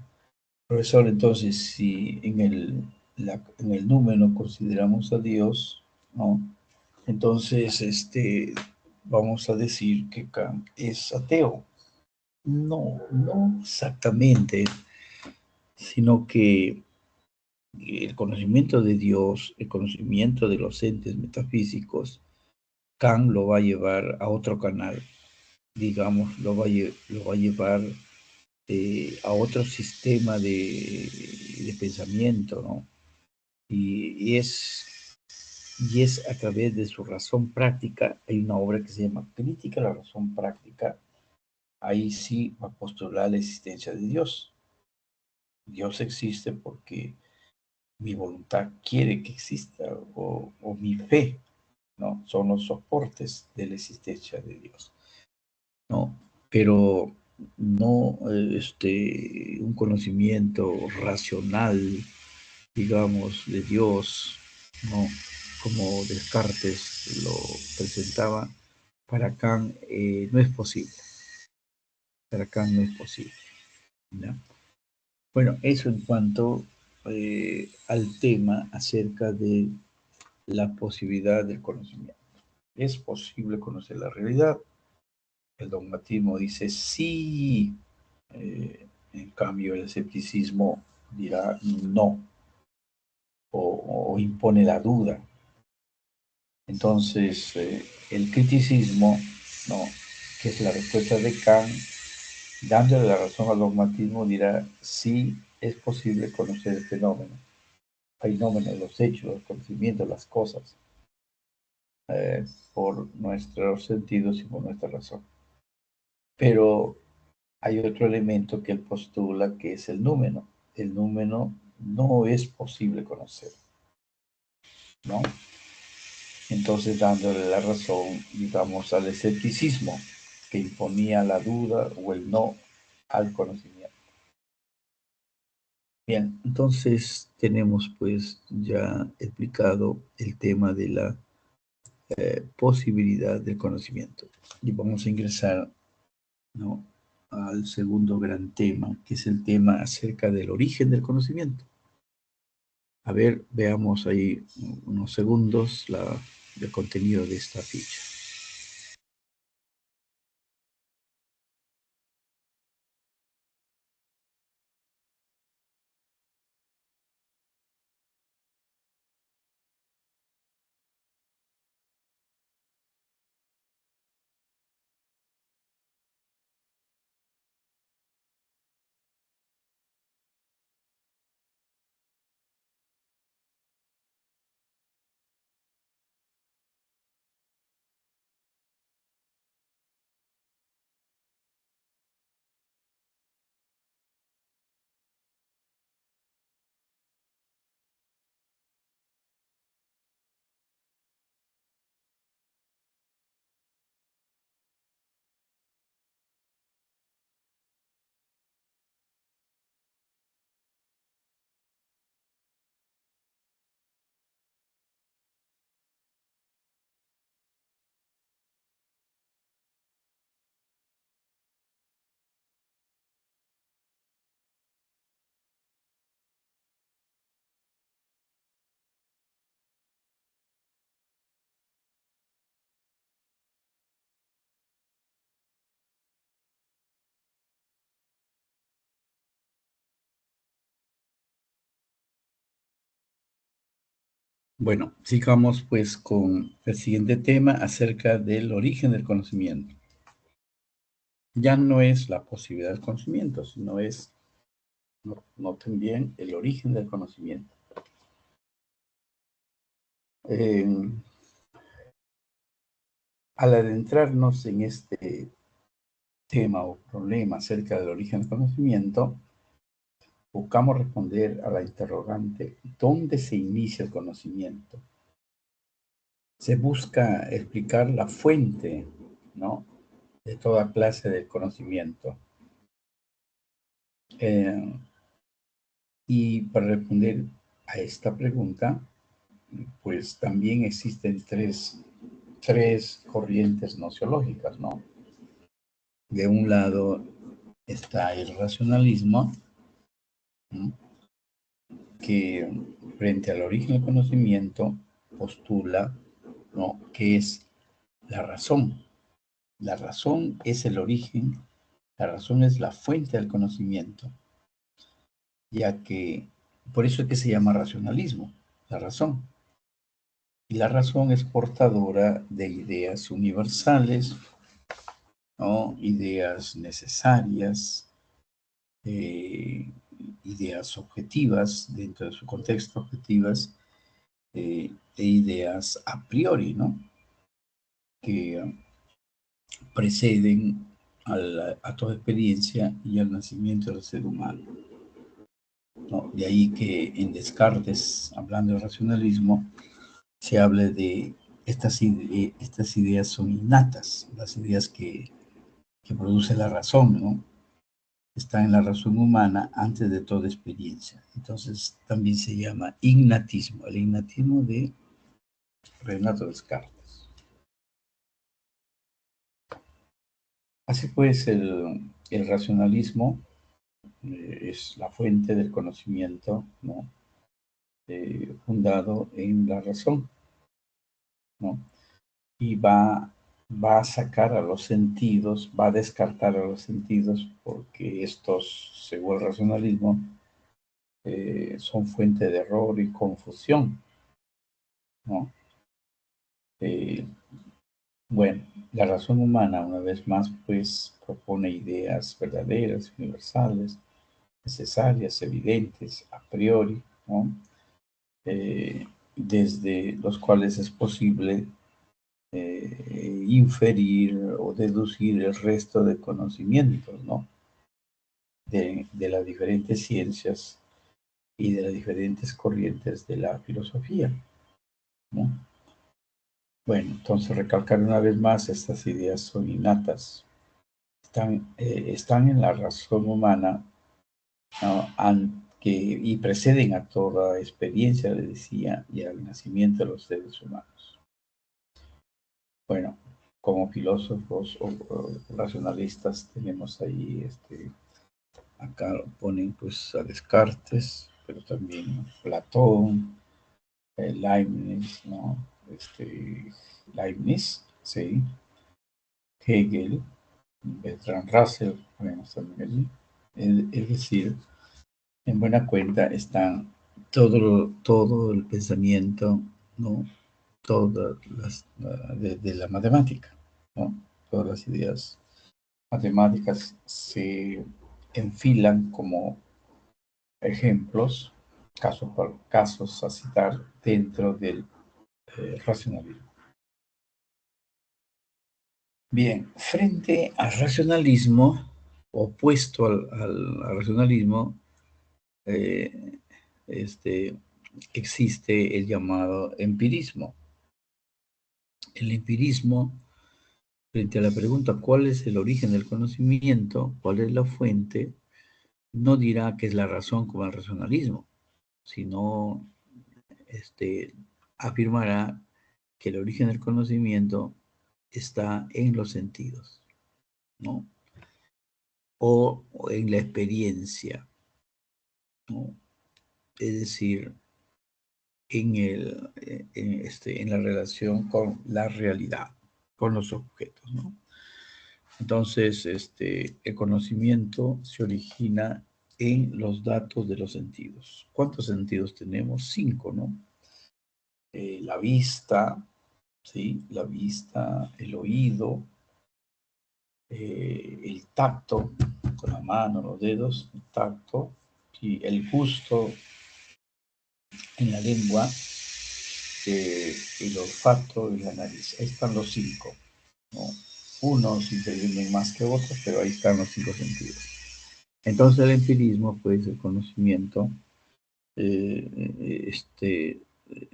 Profesor, entonces, si en el número consideramos a Dios, ¿no?, entonces vamos a decir que Kant es ateo. No, no exactamente, sino que el conocimiento de Dios, el conocimiento de los entes metafísicos, Kant lo va a llevar a otro canal, digamos, lo va a llevar a otro sistema de pensamiento, ¿no? Y es a través de su razón práctica. Hay una obra que se llama Crítica a la razón práctica. Ahí sí va a postular la existencia de Dios. Dios existe porque mi voluntad quiere que exista, o mi fe, ¿no? Son los soportes de la existencia de Dios, ¿no? Pero no un conocimiento racional, digamos, de Dios, ¿no?, como Descartes lo presentaba. Para Kant no es posible. Para Kant no es posible, ¿no? Bueno, eso en cuanto al tema acerca de la posibilidad del conocimiento. ¿Es posible conocer la realidad? El dogmatismo dice sí. En cambio, el escepticismo dirá no, o impone la duda. Entonces, el criticismo, ¿no?, que es la respuesta de Kant, dándole la razón al dogmatismo, dirá sí, es posible conocer el fenómeno. Fenómenos, los hechos, los conocimientos, las cosas, por nuestros sentidos y por nuestra razón. Pero hay otro elemento que él postula, que es el número. El número no es posible conocer, ¿no? Entonces, dándole la razón, digamos, al escepticismo, que imponía la duda o el no al conocimiento. Bien, entonces tenemos pues ya explicado el tema de la posibilidad del conocimiento. Y vamos a ingresar, ¿no?, al segundo gran tema, que es el tema acerca del origen del conocimiento. A ver, veamos ahí unos segundos el contenido de esta ficha. Bueno, sigamos pues con el siguiente tema acerca del origen del conocimiento. Ya no es la posibilidad del conocimiento, sino es, noten bien, el origen del conocimiento. Al adentrarnos en este tema o problema acerca del origen del conocimiento, buscamos responder a la interrogante, ¿dónde se inicia el conocimiento? Se busca explicar la fuente, ¿no?, de toda clase de conocimiento. Y para responder a esta pregunta, pues también existen tres corrientes nociológicas, ¿no? De un lado está el racionalismo, ¿no?, que frente al origen del conocimiento postula, ¿no?, que es la razón. La razón es el origen, la razón es la fuente del conocimiento, ya que por eso es que se llama racionalismo, la razón. Y la razón es portadora de ideas universales, ¿no?, ideas necesarias, ideas objetivas, dentro de su contexto objetivas, e ideas a priori, ¿no?, que preceden a toda experiencia y al nacimiento del ser humano, ¿no? De ahí que en Descartes, hablando del racionalismo, se hable de estas ideas son innatas, las ideas que produce la razón, ¿no? Está en la razón humana antes de toda experiencia. Entonces también se llama innatismo, el innatismo de Renato Descartes. Así pues, el racionalismo es la fuente del conocimiento, ¿no?, fundado en la razón, ¿no? Y va a sacar a los sentidos, va a descartar a los sentidos, porque estos, según el racionalismo, son fuente de error y confusión, ¿no? Bueno, la razón humana, una vez más, pues propone ideas verdaderas, universales, necesarias, evidentes, a priori, ¿no? Desde los cuales es posible inferir o deducir el resto de conocimientos, ¿no?, de las diferentes ciencias y de las diferentes corrientes de la filosofía, ¿no? Bueno, entonces recalcar una vez más, estas ideas son innatas, están en la razón humana, ¿no?, y preceden a toda experiencia, le decía, y al nacimiento de los seres humanos. Bueno, como filósofos o racionalistas tenemos ahí, acá lo ponen pues a Descartes, pero también Platón, Leibniz, ¿no? Leibniz, sí, Hegel, Bertrand Russell, ponemos también allí. Es decir, en buena cuenta están todo el pensamiento, ¿no?, todas las de la matemática, ¿no? Todas las ideas matemáticas se enfilan como ejemplos, casos a citar dentro del racionalismo. Bien, frente al racionalismo, opuesto al racionalismo, eh, existe el llamado empirismo. El empirismo, frente a la pregunta ¿cuál es el origen del conocimiento? ¿Cuál es la fuente? No dirá que es la razón como el racionalismo, sino afirmará que el origen del conocimiento está en los sentidos, ¿no?, o en la experiencia, ¿no?, es decir, en la relación con la realidad, con los objetos, ¿no? Entonces, el conocimiento se origina en los datos de los sentidos. ¿Cuántos sentidos tenemos? 5, ¿no? la vista, ¿sí? La vista, el oído, el tacto, con la mano, los dedos, el tacto, y el gusto en la lengua, el olfato y la nariz. Ahí están los 5, ¿no? Unos intervienen más que otros, pero ahí están los 5 sentidos. Entonces el empirismo, pues el conocimiento,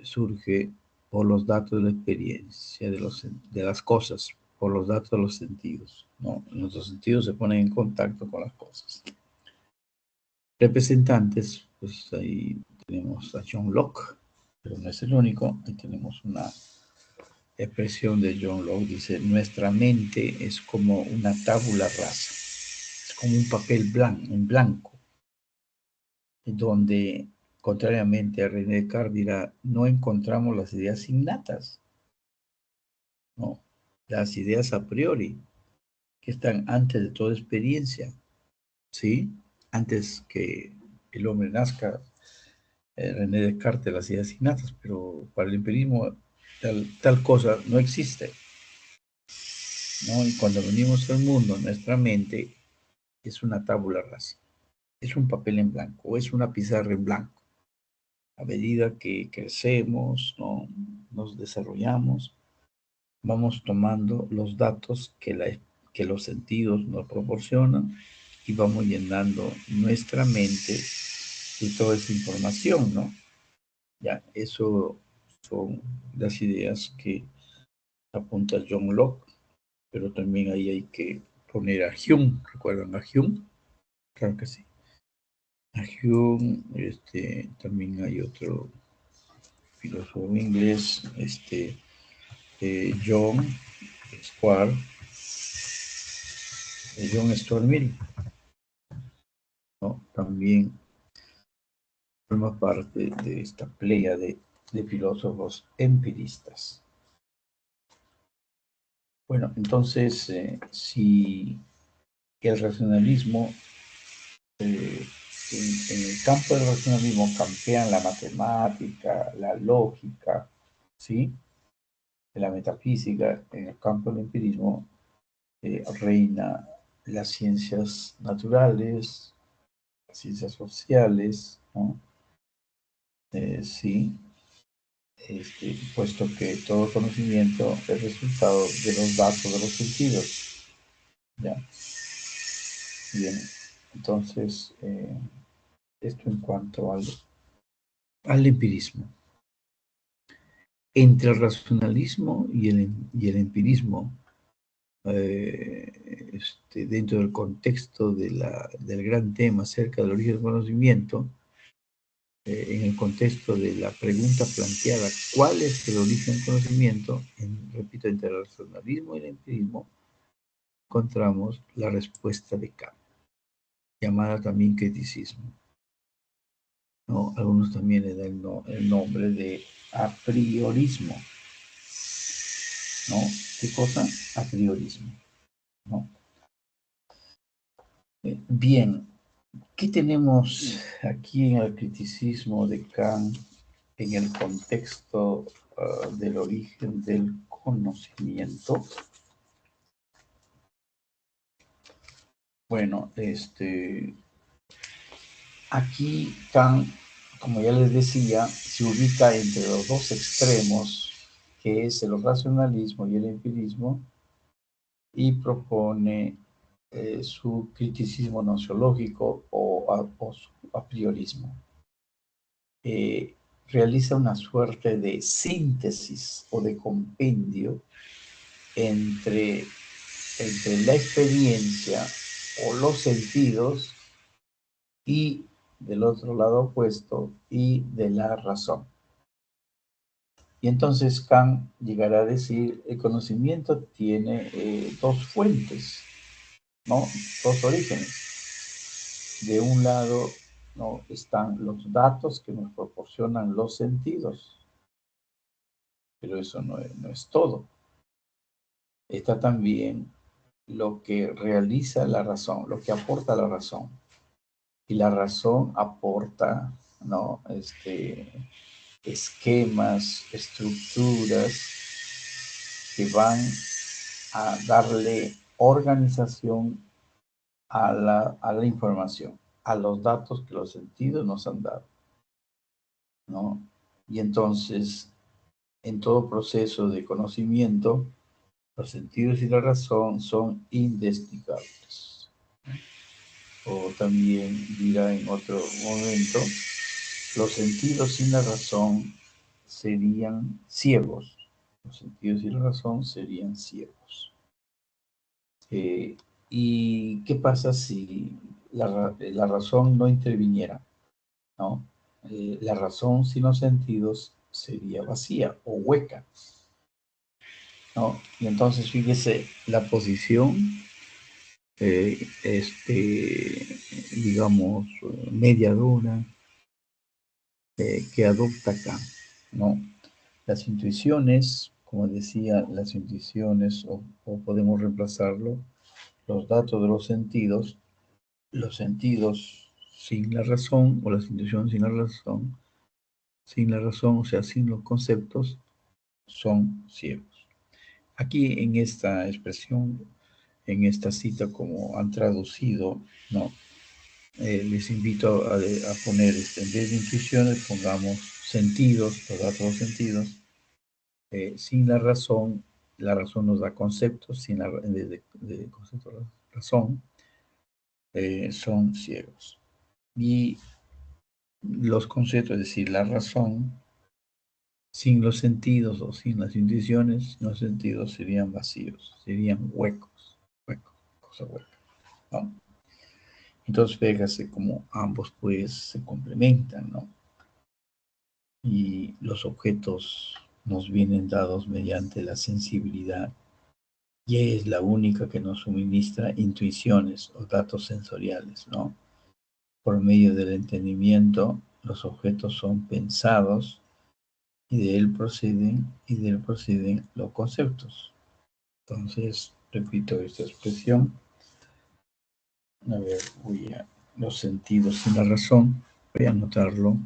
surge por los datos de la experiencia de las cosas, por los datos de los sentidos, ¿no? Nuestros sentidos se ponen en contacto con las cosas. Representantes, pues ahí tenemos a John Locke, pero no es el único. Ahí tenemos una expresión de John Locke, dice: nuestra mente es como una tabula rasa, es como un papel en blanco, donde, contrariamente a René Descartes, dirá, no encontramos las ideas innatas, no, las ideas a priori, que están antes de toda experiencia, ¿sí? Antes que el hombre nazca, René Descartes, las ideas innatas, pero para el empirismo tal cosa no existe, ¿no? Y cuando venimos al mundo, nuestra mente es una tabula rasa, es un papel en blanco, es una pizarra en blanco. A medida que crecemos, ¿no? Nos desarrollamos, vamos tomando los datos que los sentidos nos proporcionan y vamos llenando nuestra mente de toda esa información, ¿no? Ya, eso son las ideas que apunta John Locke, pero también ahí hay que poner a Hume. ¿Recuerdan a Hume? Claro que sí. A Hume, también hay otro filósofo inglés, John Stuart Mill, ¿no? También forma parte de esta playa de filósofos empiristas. Bueno, entonces, si el racionalismo, en el campo del racionalismo campean la matemática, la lógica, ¿sí? La metafísica, en el campo del empirismo reina las ciencias naturales, las ciencias sociales, ¿no? Sí, puesto que todo conocimiento es resultado de los datos de los sentidos. ¿Ya? Bien, entonces, esto en cuanto al empirismo. Entre el racionalismo y el empirismo, dentro del contexto del gran tema acerca del origen del conocimiento, en el contexto de la pregunta planteada, ¿cuál es el origen del conocimiento? Repito, entre el racionalismo y el empirismo, encontramos la respuesta de Kant, llamada también criticismo, ¿no? Algunos también le dan el nombre de a priorismo, ¿no? ¿Qué cosa? A priorismo, ¿no? Bien, ¿qué tenemos aquí en el criticismo de Kant en el contexto del origen del conocimiento? Bueno, aquí Kant, como ya les decía, se ubica entre los dos extremos, que es el racionalismo y el empirismo, y propone su criticismo nociológico o su apriorismo. Realiza una suerte de síntesis o de compendio entre la experiencia o los sentidos y del otro lado opuesto y de la razón. Y entonces Kant llegará a decir, el conocimiento tiene dos fuentes, ¿no? Dos orígenes. De un lado, ¿no?, están los datos que nos proporcionan los sentidos, pero eso no es todo. Está también lo que realiza la razón, lo que aporta la razón. Y la razón aporta, ¿no?, esquemas, estructuras que van a darle organización a la información, a los datos que los sentidos nos han dado, ¿no? Y entonces, en todo proceso de conocimiento, los sentidos y la razón son indesligables. O también dirá en otro momento, los sentidos sin la razón serían ciegos. Los sentidos y la razón serían ciegos. ¿Y qué pasa si la razón no interviniera? ¿No? La razón sin los sentidos sería vacía o hueca, ¿no? Y entonces fíjese la posición, digamos, mediadora que adopta acá, ¿no? Las intuiciones, como decía, las intuiciones, o podemos reemplazarlo, los datos de los sentidos sin la razón, o las intuiciones sin la razón, o sea, sin los conceptos, son ciegos. Aquí en esta expresión, en esta cita, como han traducido, ¿no? Les invito a poner, en vez de intuiciones, pongamos sentidos, los datos de los sentidos. Sin la razón nos da conceptos, en vez de conceptos, razón, son ciegos. Y los conceptos, es decir, la razón, sin los sentidos o sin las intuiciones, los sentidos serían vacíos, serían huecos, cosa hueca, ¿no? Entonces, fíjese cómo ambos, pues, se complementan, ¿no? Y los objetos nos vienen dados mediante la sensibilidad, y es la única que nos suministra intuiciones o datos sensoriales, ¿no? Por medio del entendimiento, los objetos son pensados y de él proceden los conceptos. Entonces, repito esta expresión. A ver, los sentidos sin la razón, voy a anotarlo,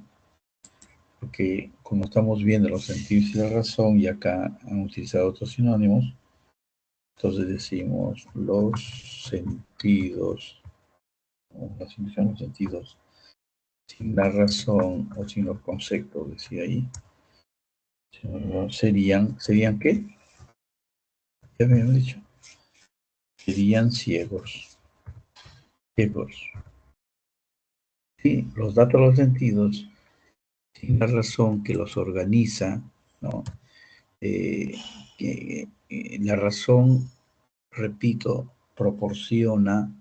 porque como estamos viendo los sentidos y la razón, y acá han utilizado otros sinónimos, entonces decimos los sentidos, o las intuiciones, los sentidos, sin la razón o sin los conceptos, decía ahí, ¿serían qué? Ya me habían dicho. Serían ciegos. Sí, los datos de los sentidos, sin la razón que los organiza, ¿no? La razón, repito, proporciona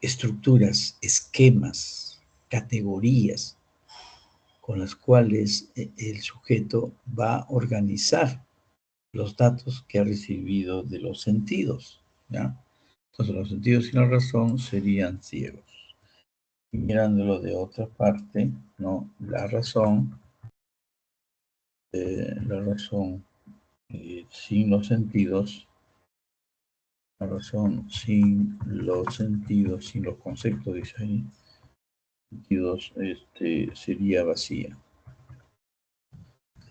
estructuras, esquemas, categorías con las cuales el sujeto va a organizar los datos que ha recibido de los sentidos, ¿ya? Entonces los sentidos sin la razón serían ciegos. Y mirándolo de otra parte, ¿no? La razón sin los sentidos, la razón sin los sentidos, sin los conceptos, dice ahí, sentidos, sería vacía.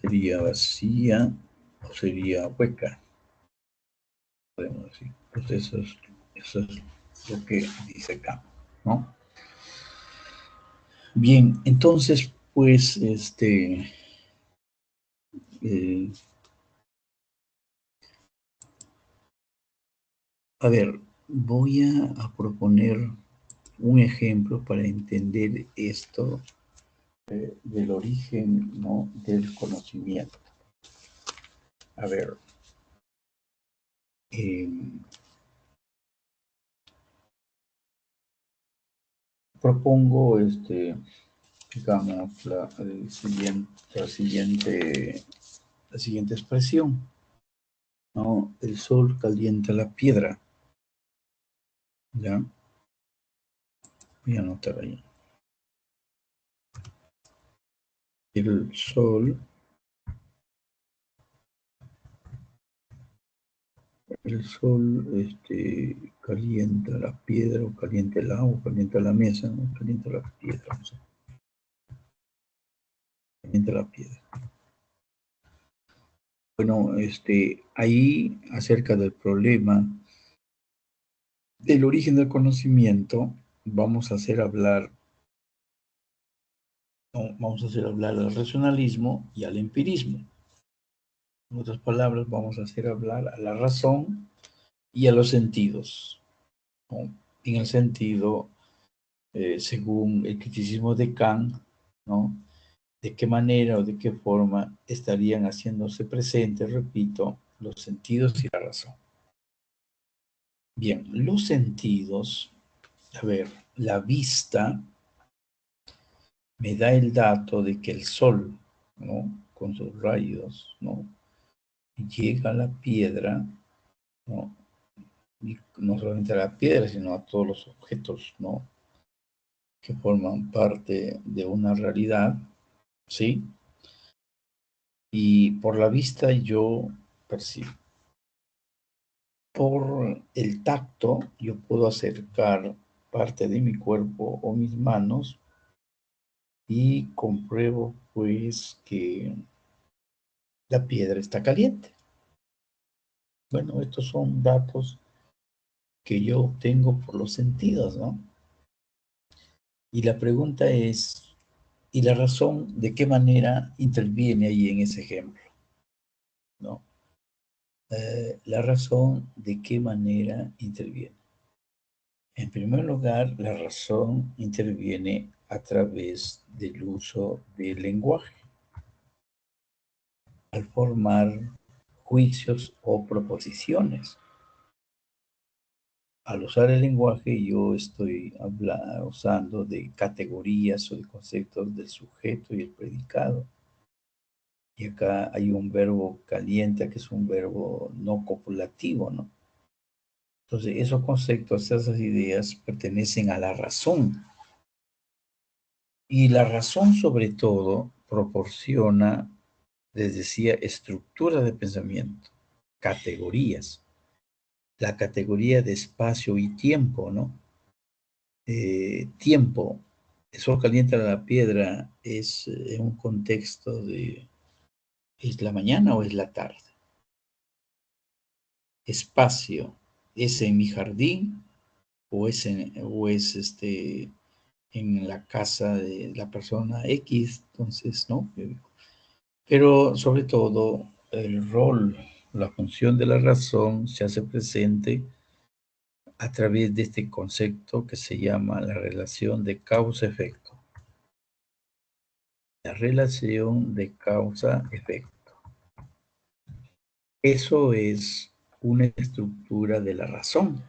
Sería vacía o sería hueca, podemos decir. Pues eso es lo que dice acá, ¿no? Bien, entonces, pues, a ver, voy a proponer un ejemplo para entender esto del origen, ¿no? Del conocimiento. A ver, propongo, digamos, la siguiente expresión, ¿no? El sol calienta la piedra, ¿ya? Voy a anotar ahí. El sol el sol calienta la piedra, o calienta el agua, o calienta la mesa, ¿no? Calienta la piedra, no sé. Calienta la piedra. Bueno, ahí acerca del problema del origen del conocimiento, vamos a hacer hablar al racionalismo y al empirismo. En otras palabras, vamos a hacer hablar a la razón y a los sentidos, ¿no? En el sentido, según el criticismo de Kant, ¿no? De qué manera o de qué forma estarían haciéndose presentes, repito, los sentidos y la razón. Bien, los sentidos, a ver, la vista me da el dato de que el sol, ¿no? Con sus rayos, ¿no? Llega a la piedra, ¿no? Y no solamente a la piedra, sino a todos los objetos, ¿no? Que forman parte de una realidad, ¿sí? Y por la vista yo percibo. Por el tacto yo puedo acercar parte de mi cuerpo o mis manos y compruebo pues que la piedra está caliente. Bueno, estos son datos que yo obtengo por los sentidos, ¿no? Y la pregunta es, ¿y la razón de qué manera interviene ahí en ese ejemplo? ¿No? La razón de qué manera interviene. En primer lugar, la razón interviene a través del uso del lenguaje, al formar juicios o proposiciones. Al usar el lenguaje, yo estoy usando de categorías o de conceptos del sujeto y el predicado. Y acá hay un verbo caliente, que es un verbo no copulativo, ¿no? Entonces, esos conceptos, esas ideas pertenecen a la razón. Y la razón, sobre todo, proporciona, les decía, estructura de pensamiento, categorías. La categoría de espacio y tiempo, ¿no? Tiempo, el sol calienta la piedra, es en un contexto de, ¿es la mañana o es la tarde? Espacio, ¿es en mi jardín o es en la casa de la persona X? Entonces, ¿no? Pero sobre todo, el rol, la función de la razón se hace presente a través de este concepto que se llama la relación de causa-efecto. La relación de causa-efecto. Eso es una estructura de la razón,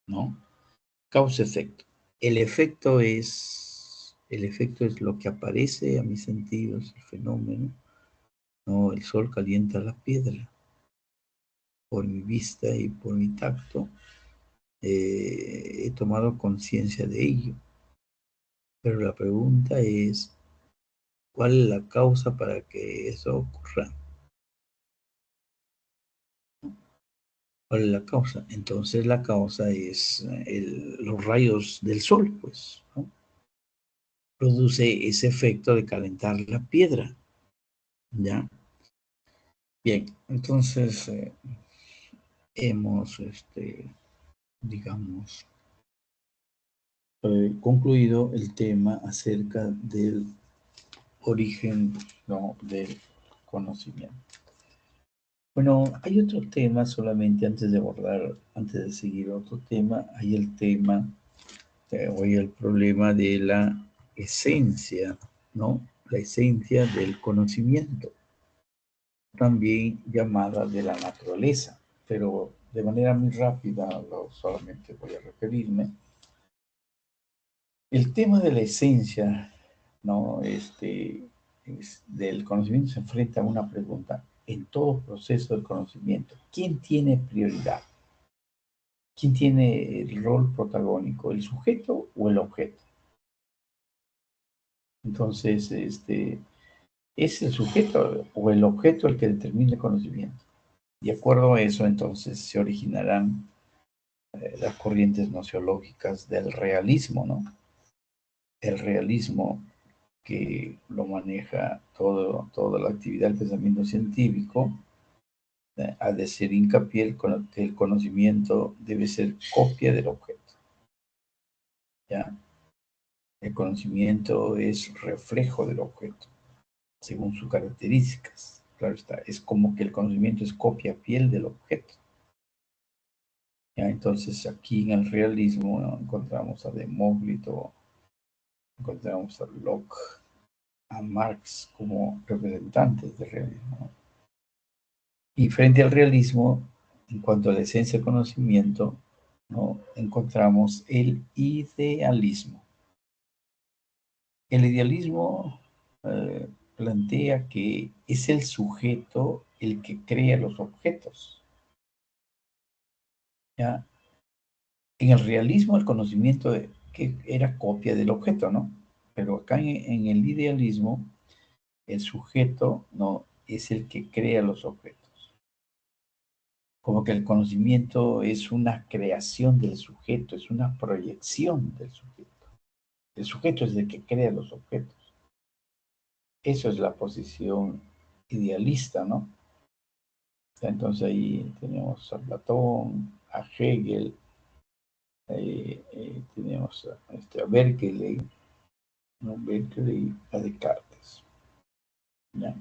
¿no? Causa-efecto. El efecto es lo que aparece a mis sentidos, el fenómeno. No, el sol calienta la piedra. Por mi vista y por mi tacto, he tomado conciencia de ello. Pero la pregunta es, ¿cuál es la causa para que eso ocurra? ¿Cuál es la causa? Entonces la causa es los rayos del sol, pues, ¿no? Produce ese efecto de calentar la piedra, ¿ya? Bien, entonces hemos, digamos, concluido el tema acerca del origen, ¿no? Del conocimiento. Bueno, hay otro tema solamente antes de abordar, antes de seguir otro tema, hay el tema, o hay el problema de la esencia, ¿no? La esencia del conocimiento, también llamada de la naturaleza, pero de manera muy rápida, solamente voy a referirme. El tema de la esencia, ¿no? Del conocimiento se enfrenta a una pregunta en todo proceso del conocimiento. ¿Quién tiene prioridad? ¿Quién tiene el rol protagónico? ¿El sujeto o el objeto? Entonces, ¿es el sujeto o el objeto el que determina el conocimiento? De acuerdo a eso, entonces, se originarán las corrientes nociológicas del realismo, ¿no? El realismo que lo maneja toda la actividad del pensamiento científico, ha de ser hincapié que el conocimiento debe ser copia del objeto, ¿ya? El conocimiento es reflejo del objeto, según sus características. Claro está, es como que el conocimiento es copia fiel del objeto. ¿Ya? Entonces aquí en el realismo, ¿no?, encontramos a Demócrito, encontramos a Locke, a Marx como representantes del realismo, ¿no? Y frente al realismo, en cuanto a la esencia del conocimiento, ¿no?, encontramos el idealismo. El idealismo plantea que es el sujeto el que crea los objetos, ¿ya? En el realismo, el conocimiento que era copia del objeto, ¿no? Pero acá en el idealismo, el sujeto no es el que crea los objetos. Como que el conocimiento es una creación del sujeto, es una proyección del sujeto. El sujeto es el que crea los objetos. Eso es la posición idealista, ¿no? Entonces ahí tenemos a Platón, a Hegel, tenemos a Berkeley, ¿no? Berkeley, a Descartes, ¿ya?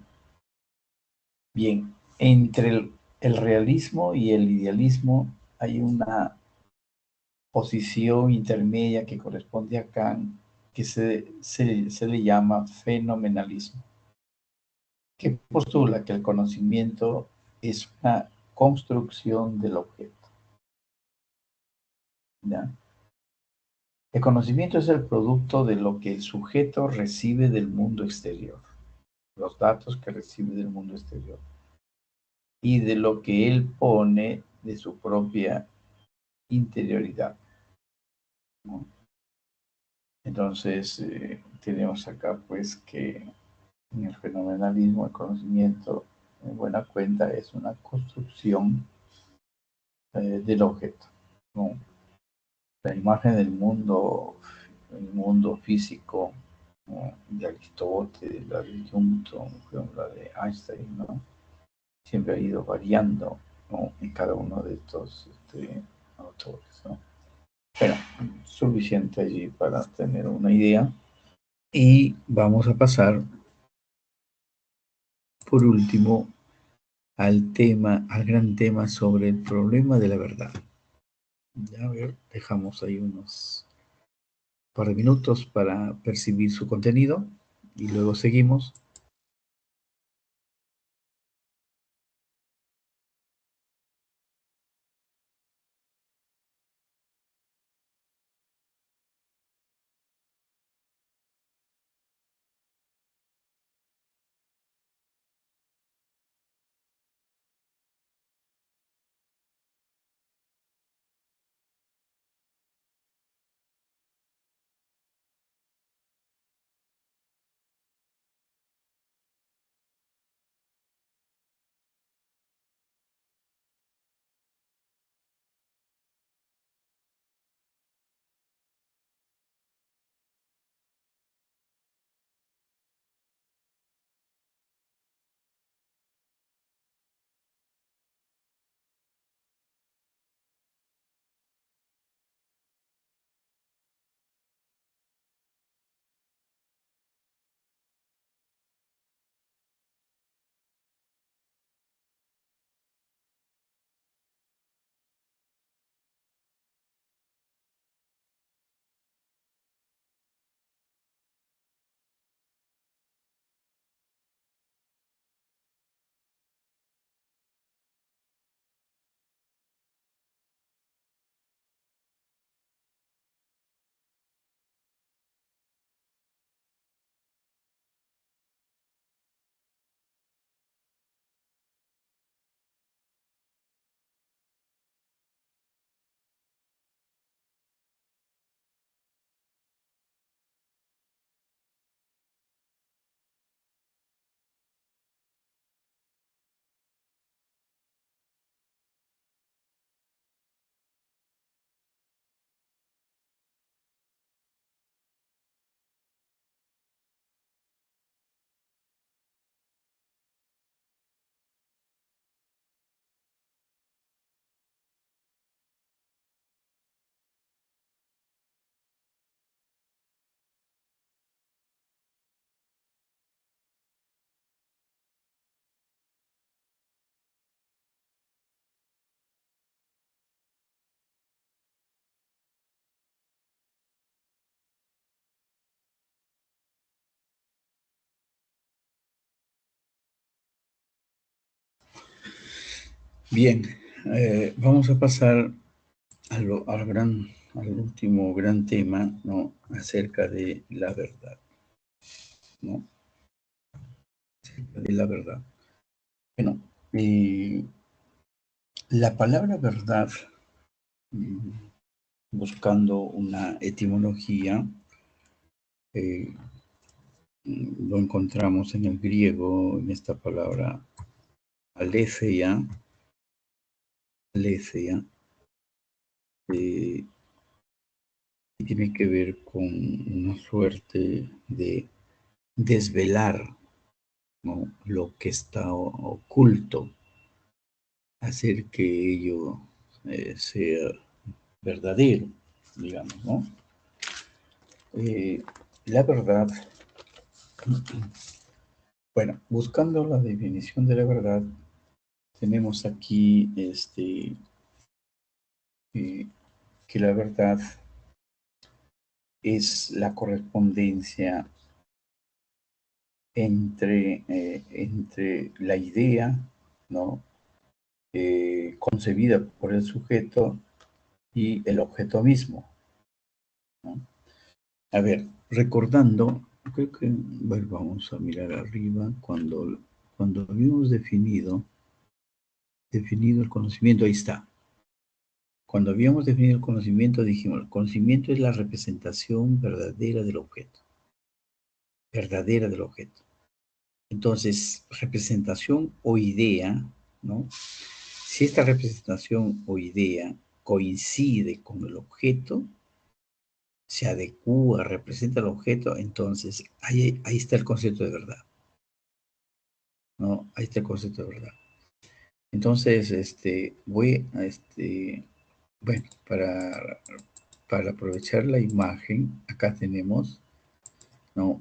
Bien, entre el realismo y el idealismo hay una posición intermedia que corresponde a Kant, que se le llama fenomenalismo, que postula que el conocimiento es una construcción del objeto, ¿ya? El conocimiento es el producto de lo que el sujeto recibe del mundo exterior, los datos que recibe del mundo exterior, y de lo que él pone de su propia interioridad, ¿no? Entonces, tenemos acá pues que en el fenomenalismo el conocimiento, en buena cuenta, es una construcción del objeto, ¿no? La imagen del mundo, el mundo físico, ¿no?, de Aristóteles, la de Newton, la de Einstein, ¿no?, siempre ha ido variando, ¿no?, en cada uno de estos autores, ¿no? Pero suficiente allí para tener una idea. Y vamos a pasar, por último, al gran tema sobre el problema de la verdad. Ya, a ver, dejamos ahí unos par de minutos para percibir su contenido y luego seguimos. Bien, vamos a pasar al último gran tema, ¿no? Acerca de la verdad, ¿no? Acerca de la verdad. Bueno, la palabra verdad, mm, buscando una etimología, eh, lo encontramos en el griego, en esta palabra aletheia, y tiene que ver con una suerte de desvelar, ¿no? Lo que está oculto, hacer que ello sea verdadero, digamos, ¿no? La verdad, bueno, buscando la definición de la verdad, tenemos aquí que la verdad es la correspondencia entre la idea, ¿no? Concebida por el sujeto y el objeto mismo, ¿no? A ver, recordando, creo que, bueno, vamos a mirar arriba, cuando habíamos definido el conocimiento, ahí está. Cuando habíamos definido el conocimiento, dijimos, el conocimiento es la representación verdadera del objeto. Verdadera del objeto. Entonces, representación o idea, ¿no? Si esta representación o idea coincide con el objeto, se adecúa, representa el objeto, entonces ahí está el concepto de verdad, ¿no? Ahí está el concepto de verdad. Entonces, voy a, bueno, para aprovechar la imagen, acá tenemos, ¿no?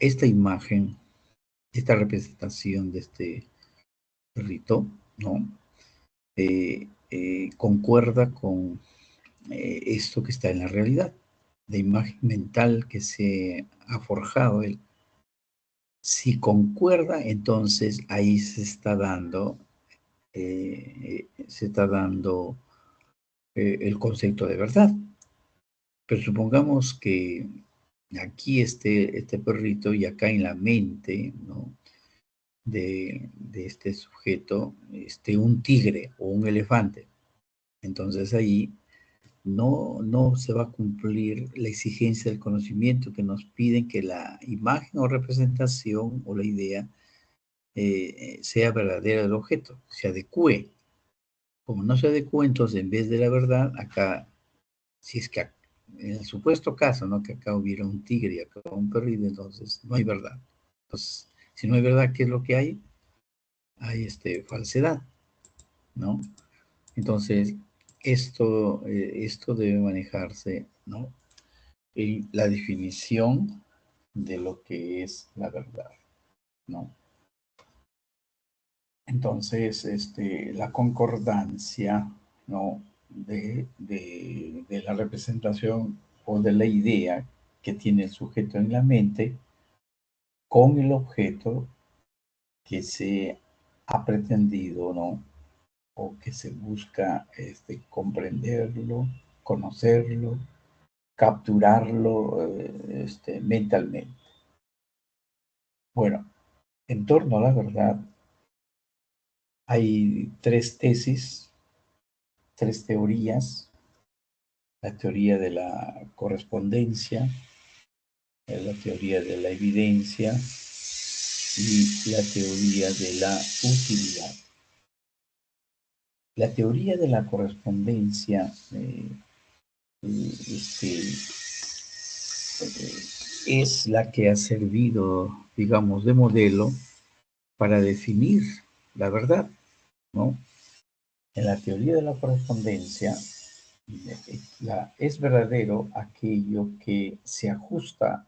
Esta imagen, esta representación de este perrito, ¿no? Concuerda con esto que está en la realidad, la imagen mental que se ha forjado él. Si concuerda, entonces ahí se está dando el concepto de verdad. Pero supongamos que aquí este perrito y acá en la mente, ¿no? de este sujeto, un tigre o un elefante. Entonces ahí no se va a cumplir la exigencia del conocimiento que nos piden que la imagen o representación o la idea sea verdadera del objeto, se adecue. Como no se adecue, entonces en vez de la verdad, acá, si es que en el supuesto caso, ¿no? Que acá hubiera un tigre y acá un perrito, entonces no hay verdad. Entonces, si no hay verdad, ¿qué es lo que hay? Hay falsedad, ¿no? Entonces, esto debe manejarse, ¿no? En la definición de lo que es la verdad, ¿no? Entonces, la concordancia, ¿no? de la representación o de la idea que tiene el sujeto en la mente con el objeto que se ha pretendido, ¿no? O que se busca comprenderlo, conocerlo, capturarlo mentalmente. Bueno, en torno a la verdad hay tres tesis, tres teorías: la teoría de la correspondencia, la teoría de la evidencia y la teoría de la utilidad. La teoría de la correspondencia es la que ha servido, digamos, de modelo para definir la verdad, ¿no? En la teoría de la correspondencia, es verdadero aquello que se ajusta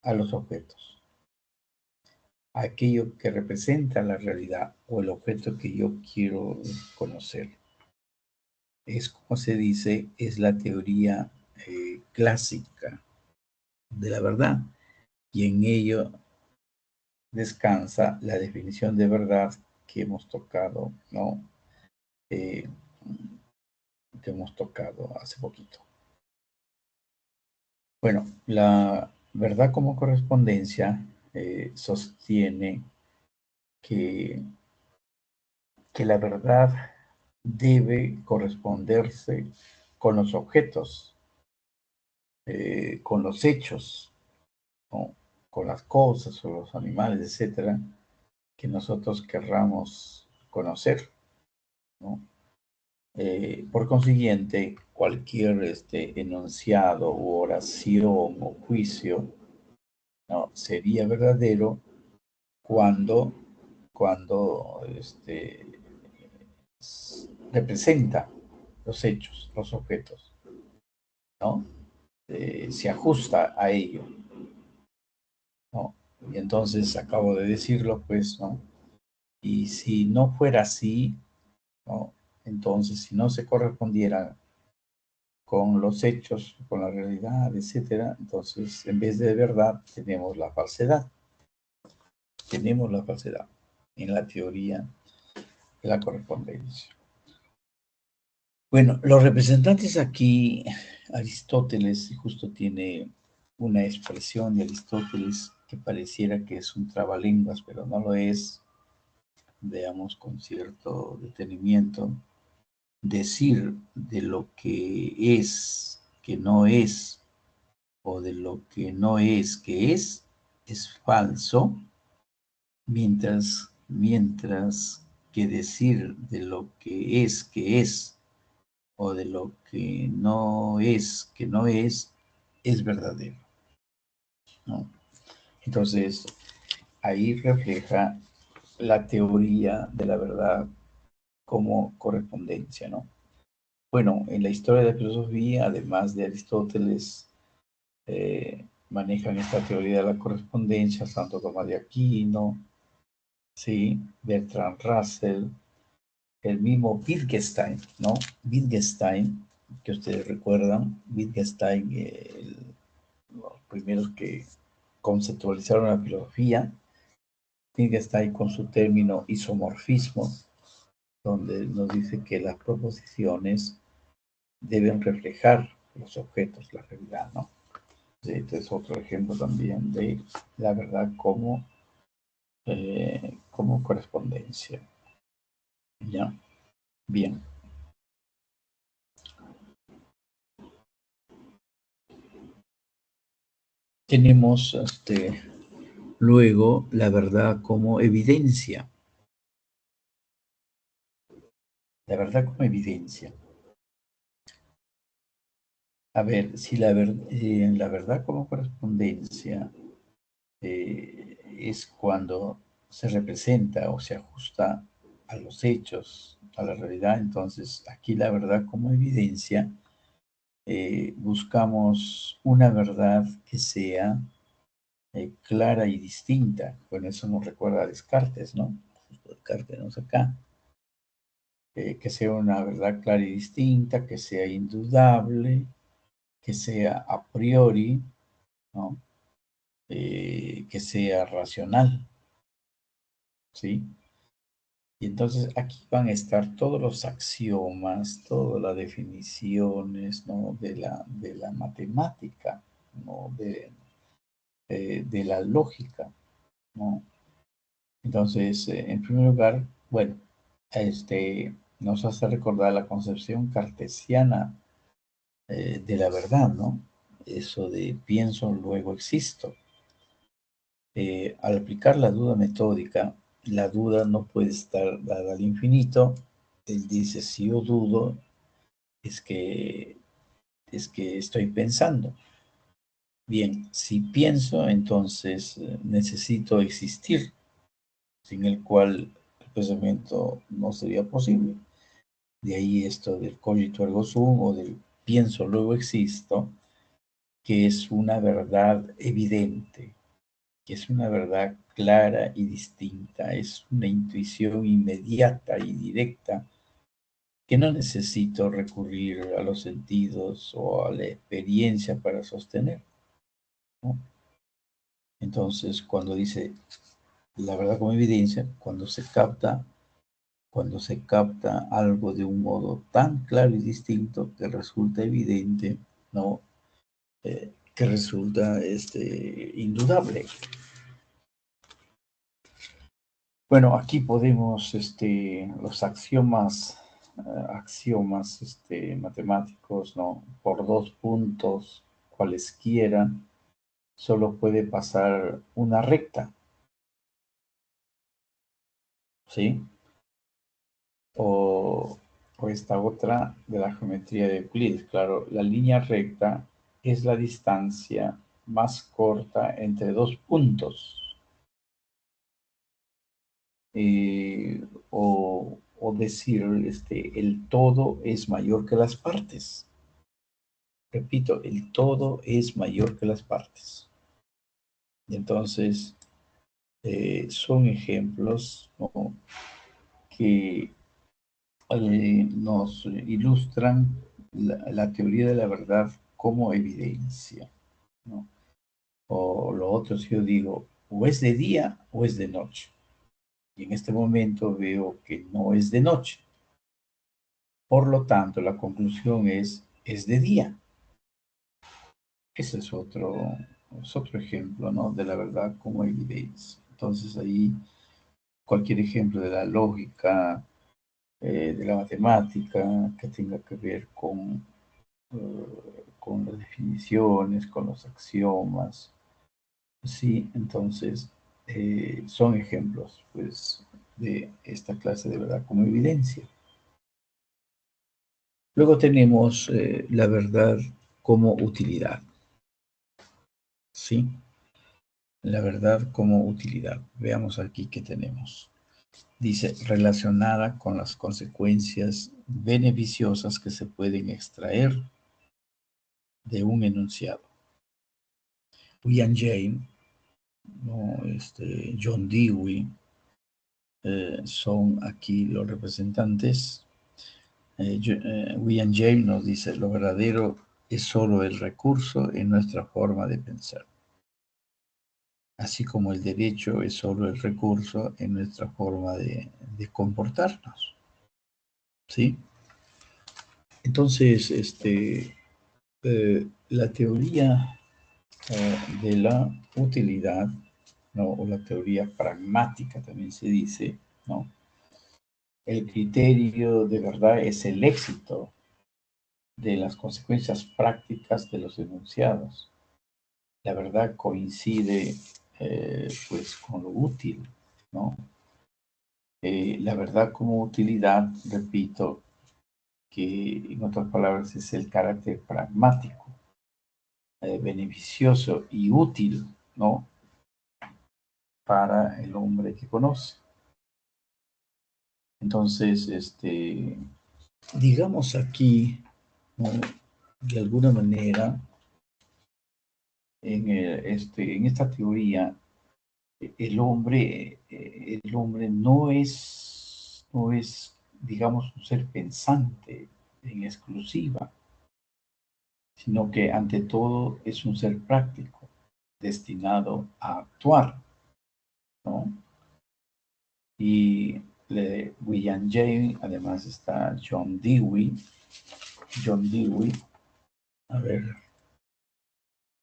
a los objetos, aquello que representa la realidad o el objeto que yo quiero conocer. Es como se dice, es la teoría clásica de la verdad, y en ello descansa la definición de verdad que hemos tocado, ¿no? Que hemos tocado hace poquito. Bueno, la verdad como correspondencia sostiene que la verdad debe corresponderse con los objetos, con los hechos, ¿no? Con las cosas o los animales, etcétera, que nosotros querramos conocer, ¿no? Por consiguiente, cualquier enunciado u oración o juicio, ¿no? Sería verdadero cuando representa los hechos, los objetos, ¿no? Se ajusta a ello, ¿no? Y entonces acabo de decirlo, pues, ¿no? Y si no fuera así, ¿no? Entonces, si no se correspondiera con los hechos, con la realidad, etcétera, entonces, en vez de verdad, tenemos la falsedad. Tenemos la falsedad en la teoría de la correspondencia. Bueno, los representantes aquí, Aristóteles justo tiene una expresión de Aristóteles que pareciera que es un trabalenguas, pero no lo es. Veamos con cierto detenimiento. Decir de lo que es, que no es, o de lo que no es, que es falso, mientras que decir de lo que es, o de lo que no es verdadero, ¿no? Entonces, ahí refleja la teoría de la verdad como correspondencia, ¿no? Bueno, en la historia de la filosofía, además de Aristóteles, manejan esta teoría de la correspondencia Santo Tomás de Aquino, ¿sí? Bertrand Russell, el mismo Wittgenstein, ¿no? Wittgenstein, que ustedes recuerdan, Wittgenstein, los primeros que conceptualizaron la filosofía, Wittgenstein con su término isomorfismo, donde nos dice que las proposiciones deben reflejar los objetos, la realidad, ¿no? Este es otro ejemplo también de la verdad como correspondencia. ¿Ya? Bien. Tenemos luego la verdad como evidencia. La verdad como evidencia. A ver, si la verdad como correspondencia es cuando se representa o se ajusta a los hechos, a la realidad, entonces aquí la verdad como evidencia, buscamos una verdad que sea clara y distinta. Bueno, eso nos recuerda a Descartes, ¿no? Justo Descartes nos acá. Que sea una verdad clara y distinta, que sea indudable, que sea a priori, ¿no? Que sea racional, ¿sí? Y entonces aquí van a estar todos los axiomas, todas las definiciones, ¿no? de la matemática, ¿no? De la lógica, ¿no? Entonces, en primer lugar, bueno, nos hace recordar la concepción cartesiana de la verdad, ¿no? Eso de pienso, luego existo. Al aplicar la duda metódica, la duda no puede estar dada al infinito. Él dice, si yo dudo, es que estoy pensando. Bien, si pienso, entonces necesito existir, sin el cual el pensamiento no sería posible. De ahí esto del cogito ergo sum o del pienso, luego existo, que es una verdad evidente, que es una verdad clara y distinta, es una intuición inmediata y directa que no necesito recurrir a los sentidos o a la experiencia para sostener, ¿no? Entonces, cuando dice la verdad como evidencia, cuando se capta cuando se capta algo de un modo tan claro y distinto que resulta evidente, ¿no? Que resulta indudable. Bueno, aquí podemos, los axiomas matemáticos, ¿no? Por 2 puntos, cualesquiera, solo puede pasar una recta, ¿sí? O esta otra de la geometría de Euclides. Claro, la línea recta es la distancia más corta entre 2 puntos. O decir, el todo es mayor que las partes. Repito, el todo es mayor que las partes. Y entonces, son ejemplos, ¿no? Que nos ilustran la teoría de la verdad como evidencia, ¿no? O lo otro, si yo digo, o es de día o es de noche. Y en este momento veo que no es de noche. Por lo tanto, la conclusión es de día. Ese es otro ejemplo, ¿no? De la verdad como evidencia. Entonces ahí cualquier ejemplo de la lógica, de la matemática, que tenga que ver con las definiciones, con los axiomas, sí, entonces son ejemplos, pues, de esta clase de verdad como evidencia. Luego tenemos la verdad como utilidad, ¿sí? La verdad como utilidad. Veamos aquí qué tenemos. Dice, relacionada con las consecuencias beneficiosas que se pueden extraer de un enunciado. William James, ¿no? John Dewey, son aquí los representantes. William James nos dice, lo verdadero es solo el recurso en nuestra forma de pensar, así como el derecho es solo el recurso en nuestra forma de comportarnos, ¿sí? Entonces, la teoría de la utilidad, ¿no? O la teoría pragmática también se dice, ¿no? El criterio de verdad es el éxito de las consecuencias prácticas de los enunciados. La verdad coincide, pues, con lo útil, ¿no? La verdad como utilidad, repito, que en otras palabras es el carácter pragmático, beneficioso y útil, ¿no? Para el hombre que conoce. Entonces, digamos aquí, ¿no? De alguna manera, en esta teoría, el hombre no es, digamos, un ser pensante en exclusiva, sino que ante todo es un ser práctico, destinado a actuar, ¿no? Y William James, además está John Dewey. John Dewey, a ver,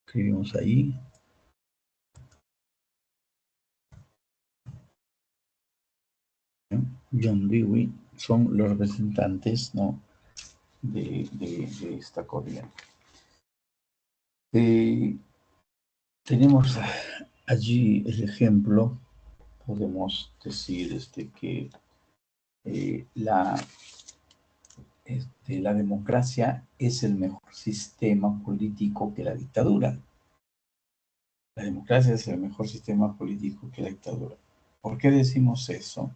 escribimos ahí. John Dewey son los representantes, ¿no? de esta corriente. Tenemos allí el ejemplo, podemos decir que la democracia es el mejor sistema político que la dictadura. La democracia es el mejor sistema político que la dictadura. ¿Por qué decimos eso?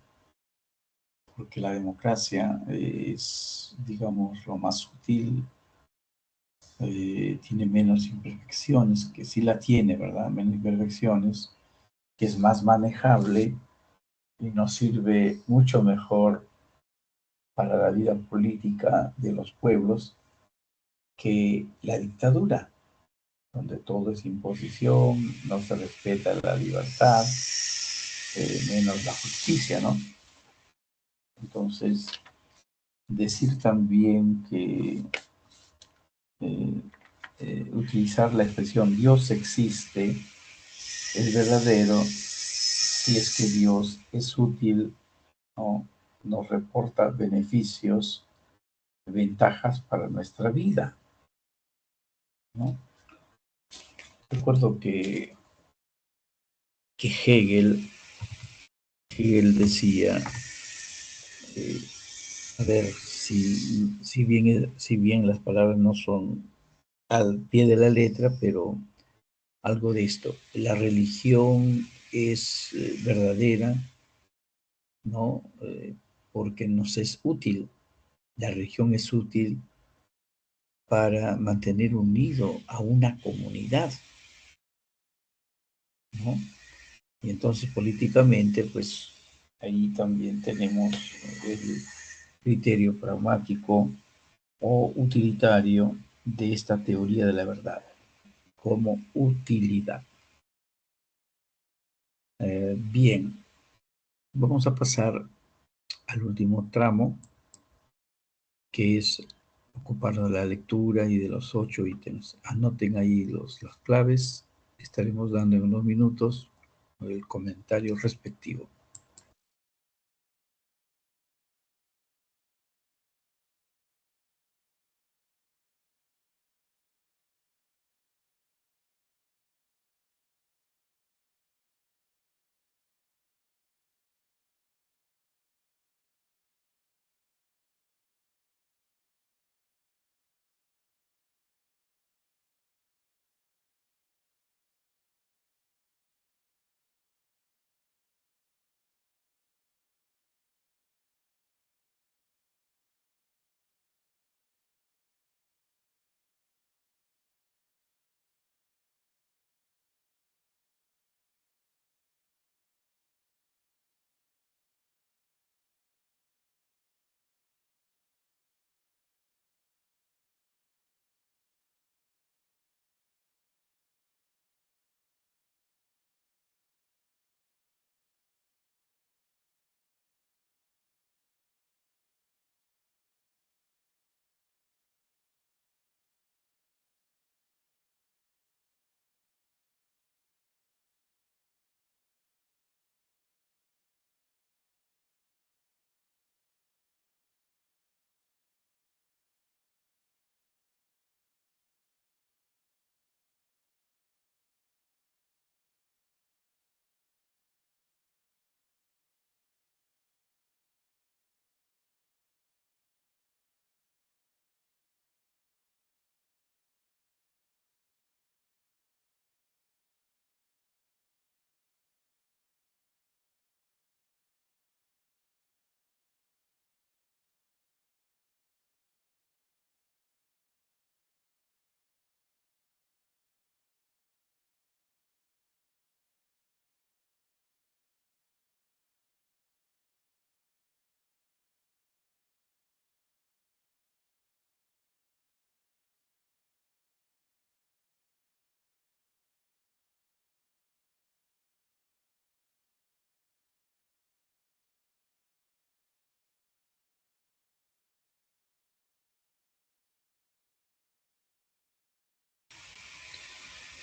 Porque la democracia es, digamos, lo más sutil, tiene menos imperfecciones, que sí la tiene, ¿verdad? Menos imperfecciones, que es más manejable y nos sirve mucho mejor para la vida política de los pueblos que la dictadura, donde todo es imposición, no se respeta la libertad, menos la justicia, ¿no? Entonces, decir también que utilizar la expresión Dios existe es verdadero si es que Dios es útil, ¿no? Nos reporta beneficios, ventajas para nuestra vida, ¿no? Recuerdo que Hegel decía, a ver, si bien las palabras no son al pie de la letra, pero algo de esto. La religión es verdadera, ¿no? Porque nos es útil. La religión es útil para mantener unido a una comunidad, ¿no? Y entonces políticamente, pues ahí también tenemos el criterio pragmático o utilitario de esta teoría de la verdad, como utilidad. Bien, vamos a pasar al último tramo, que es ocuparnos de la lectura y de los 8 ítems. Anoten ahí las claves. Estaremos dando en unos minutos el comentario respectivo.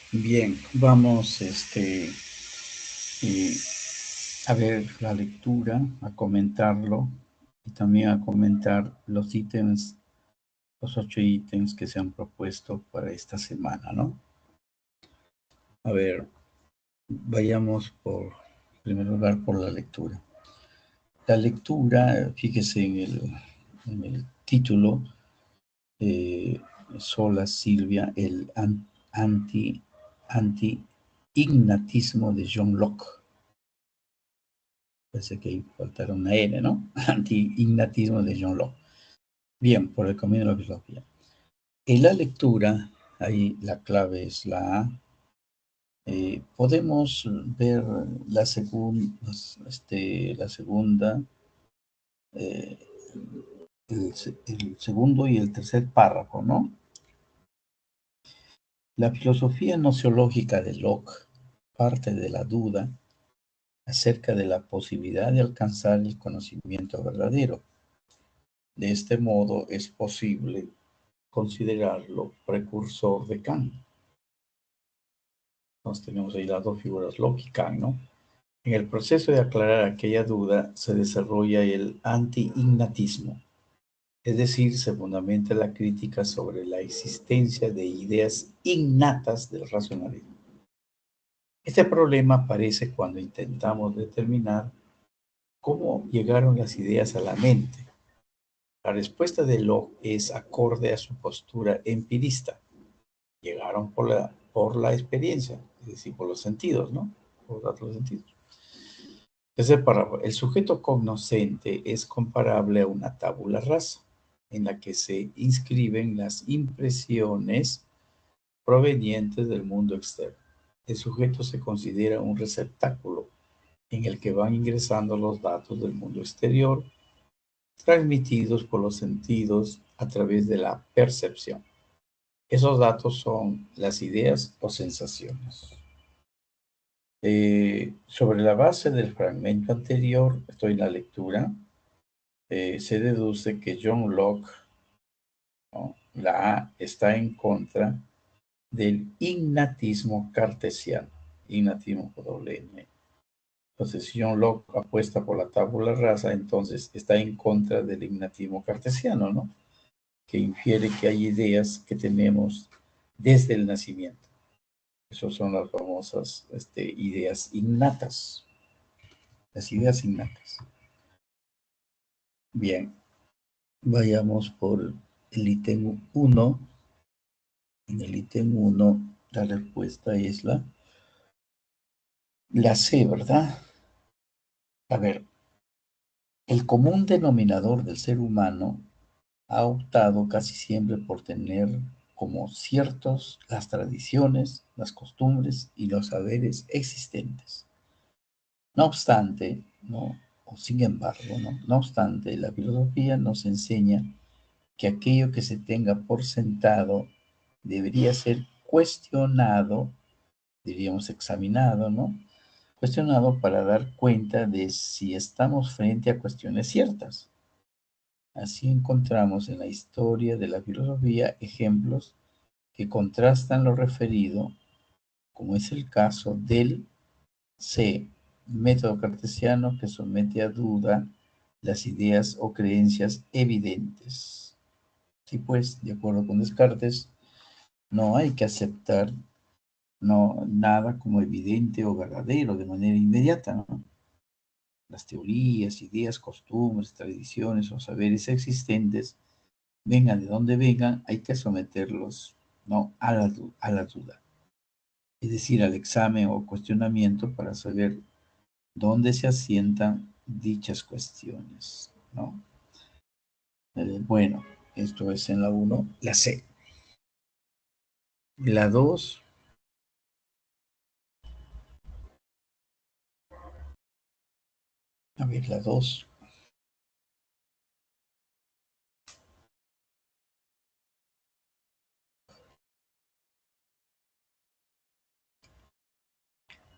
Bien, vamos a ver la lectura, a comentarlo y también a comentar los ítems, los 8 ítems que se han propuesto para esta semana, ¿no? A ver, vayamos en primer lugar por la lectura. La lectura, fíjese en el título, Sola Silvia, el anti-ignatismo de John Locke. Parece que ahí faltará una N, ¿no? Anti-ignatismo de John Locke. Bien, por el camino de la filosofía. En la lectura, ahí la clave es la A. Podemos ver la segunda, el segundo y el tercer párrafo, ¿no? La filosofía nociológica de Locke parte de la duda acerca de la posibilidad de alcanzar el conocimiento verdadero. De este modo es posible considerarlo precursor de Kant. Entonces tenemos ahí las dos figuras, Locke y Kant, ¿no? En el proceso de aclarar aquella duda se desarrolla el anti-ignatismo, es decir, se fundamenta la crítica sobre la existencia de ideas innatas del racionalismo. Este problema aparece cuando intentamos determinar cómo llegaron las ideas a la mente. La respuesta de Locke es acorde a su postura empirista. Llegaron por la experiencia, es decir, por los sentidos, ¿no? Por los datos de sentidos. Tercer párrafo. El sujeto cognoscente es comparable a una tabula rasa, en la que se inscriben las impresiones provenientes del mundo externo. El sujeto se considera un receptáculo en el que van ingresando los datos del mundo exterior, transmitidos por los sentidos a través de la percepción. Esos datos son las ideas o sensaciones. Sobre la base del fragmento anterior, estoy en la lectura, se deduce que John Locke, ¿no? La A está en contra del ignatismo cartesiano, ignatismo con doble N. Entonces, si John Locke apuesta por la tabula rasa, entonces está en contra del ignatismo cartesiano, ¿no? Que infiere que hay ideas que tenemos desde el nacimiento. Esas son las famosas ideas innatas. Las ideas innatas. Bien, vayamos por el ítem 1. En el ítem 1, la respuesta es la C, ¿verdad? A ver, el común denominador del ser humano ha optado casi siempre por tener como ciertos las tradiciones, las costumbres y los saberes existentes. No obstante, ¿no? O sin embargo, ¿no? No obstante, la filosofía nos enseña que aquello que se tenga por sentado debería ser cuestionado, diríamos examinado, ¿no? Cuestionado para dar cuenta de si estamos frente a cuestiones ciertas. Así encontramos en la historia de la filosofía ejemplos que contrastan lo referido, como es el caso del C, método cartesiano que somete a duda las ideas o creencias evidentes. Sí, pues, de acuerdo con Descartes, no hay que aceptar nada como evidente o verdadero de manera inmediata, ¿no? Las teorías, ideas, costumbres, tradiciones o saberes existentes, vengan de donde vengan, hay que someterlos, ¿no? a la duda. Es decir, al examen o cuestionamiento para saber dónde se asientan dichas cuestiones, ¿no? Bueno, esto es en la 1, la C. La 2, a ver, la 2.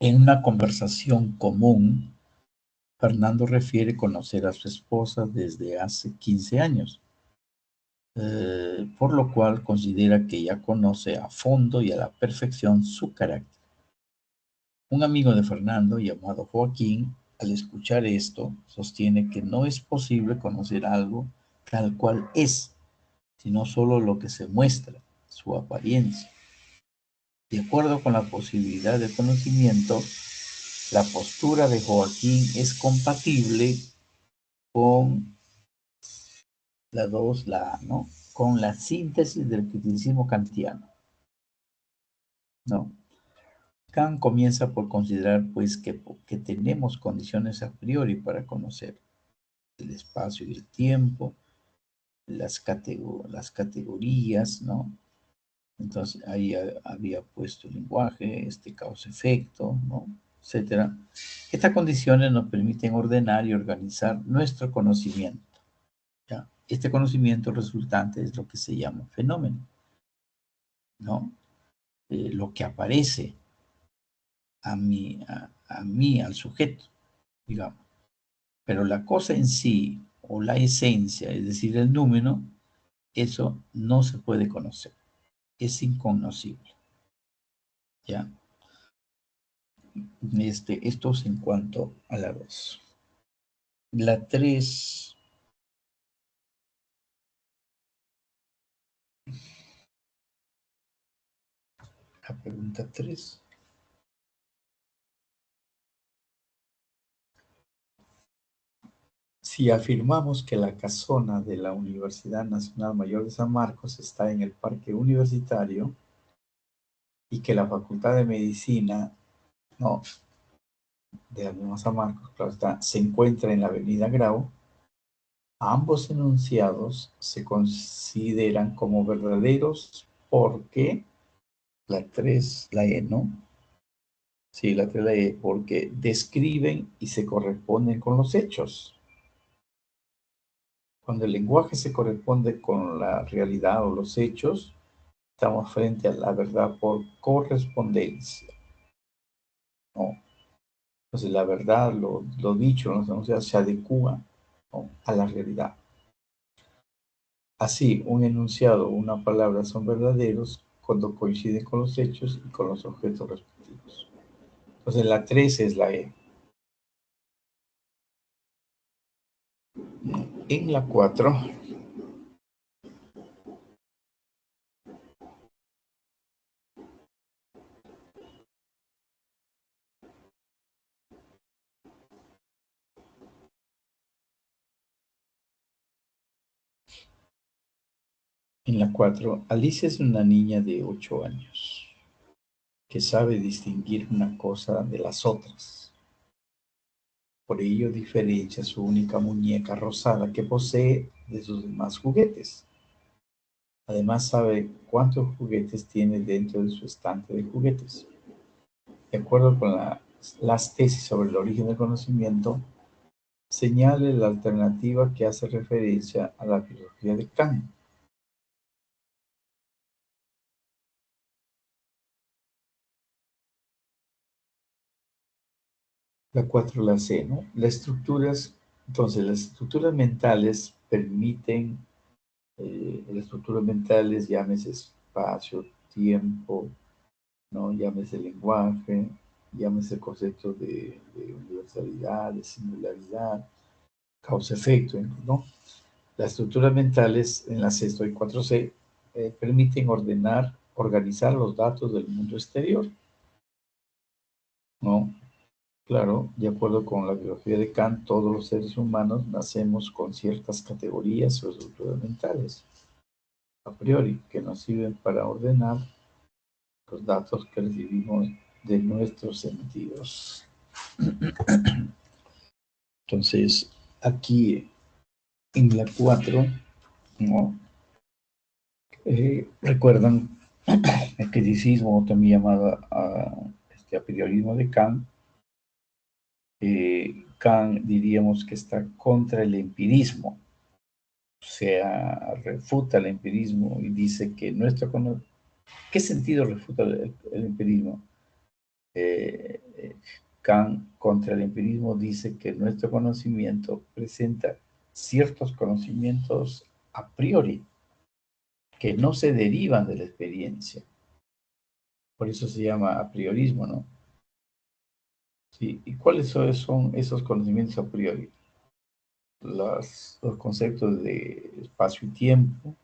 En una conversación común, Fernando refiere conocer a su esposa desde hace 15 años, por lo cual considera que ya conoce a fondo y a la perfección su carácter. Un amigo de Fernando, llamado Joaquín, al escuchar esto, sostiene que no es posible conocer algo tal cual es, sino solo lo que se muestra, su apariencia. De acuerdo con la posibilidad de conocimiento, la postura de Joaquín es compatible con la 2, la A, ¿no? Con la síntesis del criticismo kantiano, ¿no? Kant comienza por considerar, pues, que tenemos condiciones a priori para conocer el espacio y el tiempo, las categorías, ¿no? Entonces, ahí había puesto el lenguaje, causa-efecto, ¿no? Etcétera. Estas condiciones nos permiten ordenar y organizar nuestro conocimiento, ¿ya? Este conocimiento resultante es lo que se llama fenómeno, ¿no? Lo que aparece a mí, al sujeto, digamos. Pero la cosa en sí, o la esencia, es decir, el número, eso no se puede conocer. Es incognoscible. ¿Ya? Esto es en cuanto a la 2. La 3. La pregunta 3. Si afirmamos que la casona de la Universidad Nacional Mayor de San Marcos está en el Parque Universitario y que la Facultad de Medicina, no, de la misma San Marcos, claro está, se encuentra en la Avenida Grau, ambos enunciados se consideran como verdaderos porque la 3, la E, ¿no? Sí, la 3, la E, porque describen y se corresponden con los hechos. Cuando el lenguaje se corresponde con la realidad o los hechos, estamos frente a la verdad por correspondencia, ¿no? Entonces la verdad, lo dicho, ¿no? O sea, se adecua, ¿no?, a la realidad. Así, un enunciado o una palabra son verdaderos cuando coinciden con los hechos y con los objetos respectivos. Entonces la 3 es la E. En la 4, Alicia es una niña de 8 años que sabe distinguir una cosa de las otras. Por ello diferencia su única muñeca rosada que posee de sus demás juguetes. Además sabe cuántos juguetes tiene dentro de su estante de juguetes. De acuerdo con las tesis sobre el origen del conocimiento, señale la alternativa que hace referencia a la filosofía de Kant. La 4, la C, ¿no? Entonces, las estructuras mentales permiten, las estructuras mentales, llámese espacio, tiempo, ¿no? Llámese lenguaje, llámese el concepto de universalidad, de singularidad, causa-efecto, ¿no? Las estructuras mentales en la sexta y 4C permiten organizar los datos del mundo exterior, ¿no? Claro, de acuerdo con la biología de Kant, todos los seres humanos nacemos con ciertas categorías o estructuras mentales, a priori, que nos sirven para ordenar los datos que recibimos de nuestros sentidos. Entonces, aquí en la 4, ¿no? Recuerdan el criticismo, también llamado a priorismo de Kant. Kant diríamos que está contra el empirismo, o sea, refuta el empirismo y dice que nuestro conocimiento... ¿Qué sentido refuta el empirismo? Kant contra el empirismo dice que nuestro conocimiento presenta ciertos conocimientos a priori que no se derivan de la experiencia. Por eso se llama a priorismo, ¿no? Sí. ¿Y cuáles son esos conocimientos a priori? Los conceptos de espacio y tiempo,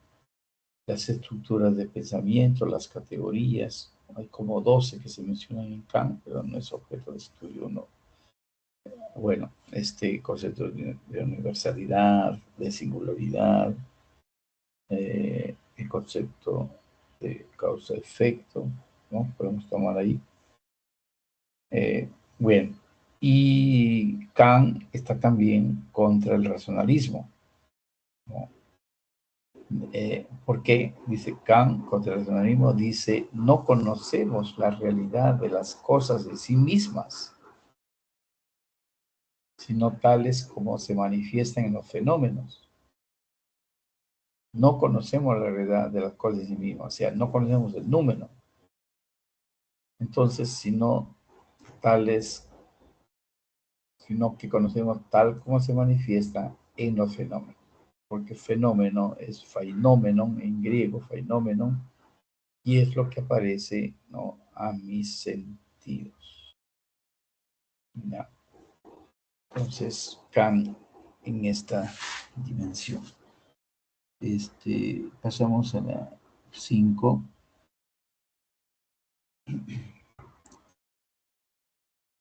las estructuras de pensamiento, las categorías. Hay como 12 que se mencionan en Kant, pero no es objeto de estudio, no. Bueno, este concepto de universalidad, de singularidad, el concepto de causa-efecto, ¿no? Podemos tomar ahí. Bueno, y Kant está también contra el racionalismo, ¿no? ¿Por qué? Dice Kant, contra el racionalismo, dice, no conocemos la realidad de las cosas de sí mismas, sino tales como se manifiestan en los fenómenos. No conocemos la realidad de las cosas de sí mismas, o sea, no conocemos el número. Entonces, sino tales sino que conocemos tal como se manifiesta en los fenómenos. Porque fenómeno es phenomenon en griego, phenomenon, y es lo que aparece, ¿no?, a mis sentidos. ¿Ya? Entonces, Kant en esta dimensión. Pasamos a la 5.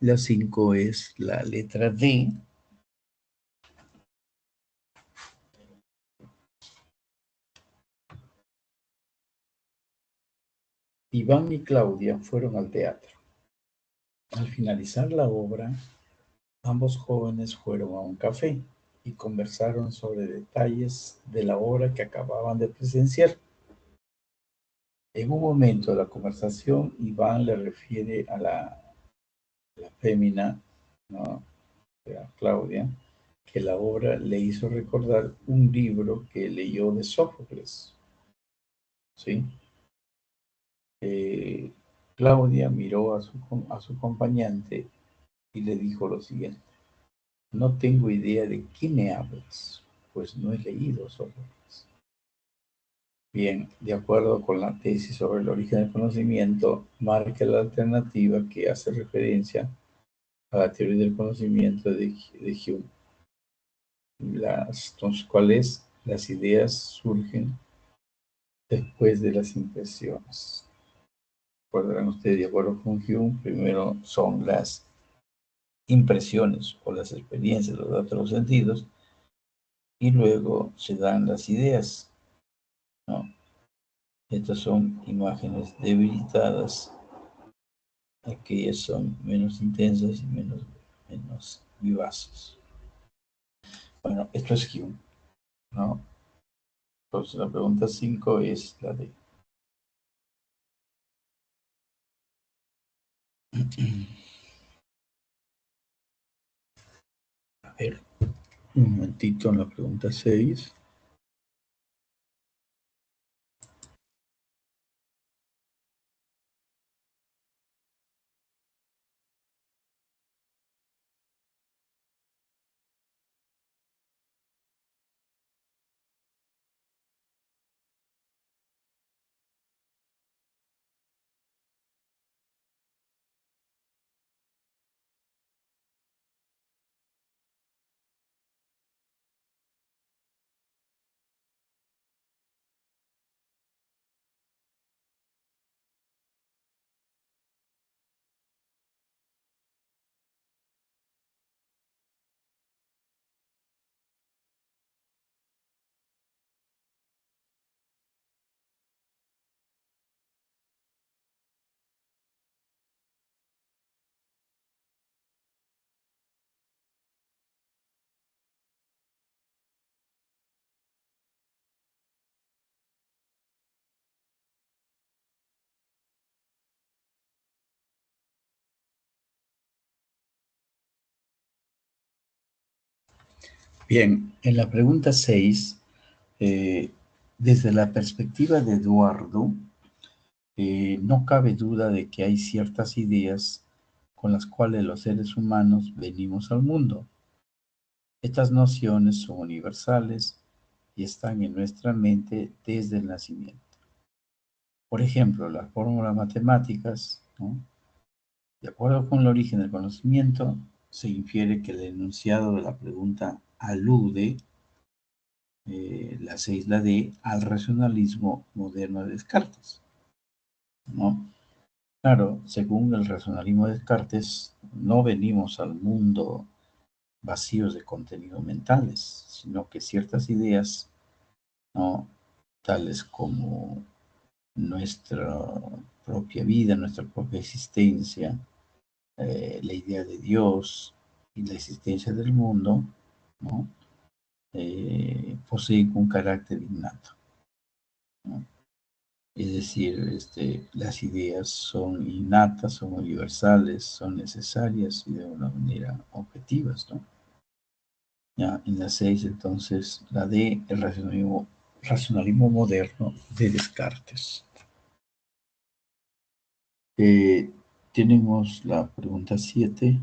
La 5 es la letra D. Iván y Claudia fueron al teatro. Al finalizar la obra, ambos jóvenes fueron a un café y conversaron sobre detalles de la obra que acababan de presenciar. En un momento de la conversación, Iván le refiere a la fémina, ¿no?, a Claudia, que la obra le hizo recordar un libro que leyó de Sófocles, ¿sí? Claudia miró a su acompañante y le dijo lo siguiente: no tengo idea de qué me hablas, pues no he leído Sófocles. Bien, de acuerdo con la tesis sobre el origen del conocimiento, marca la alternativa que hace referencia a la teoría del conocimiento de Hume. Entonces, ¿cuáles? Las ideas surgen después de las impresiones. Recordarán ustedes, de acuerdo con Hume, primero son las impresiones o las experiencias, los datos de los sentidos, y luego se dan las ideas, ¿no? Estas son imágenes debilitadas, aquellas son menos intensas y menos vivaces. Bueno, esto es Hume, ¿no? Entonces la pregunta 5 es la de... A ver, un momentito en la pregunta 6. Bien, en la pregunta 6, desde la perspectiva de Eduardo, no cabe duda de que hay ciertas ideas con las cuales los seres humanos venimos al mundo. Estas nociones son universales y están en nuestra mente desde el nacimiento. Por ejemplo, las fórmulas matemáticas, ¿no? De acuerdo con el origen del conocimiento, se infiere que el enunciado de la pregunta alude, la 6, la D, al racionalismo moderno de Descartes, ¿no? Claro, según el racionalismo de Descartes, no venimos al mundo vacíos de contenido mentales, sino que ciertas ideas, ¿no?, tales como nuestra propia vida, nuestra propia existencia, la idea de Dios y la existencia del mundo, ¿no?, poseen un carácter innato, ¿no? Es decir, las ideas son innatas, son universales, son necesarias y de una manera objetivas, ¿no? Ya, en la 6, entonces, la D, el racionalismo moderno de Descartes. Tenemos la pregunta 7.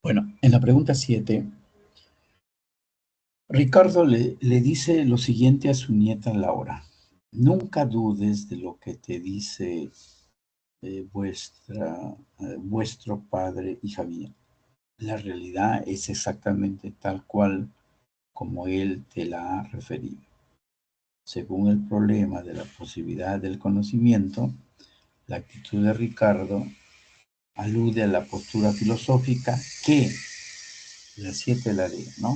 Bueno, en la pregunta 7, Ricardo le dice lo siguiente a su nieta Laura. Nunca dudes de lo que te dice vuestro padre, hija mía. La realidad es exactamente tal cual como él te la ha referido. Según el problema de la posibilidad del conocimiento, la actitud de Ricardo alude a la postura filosófica que, la 7 la D, ¿no?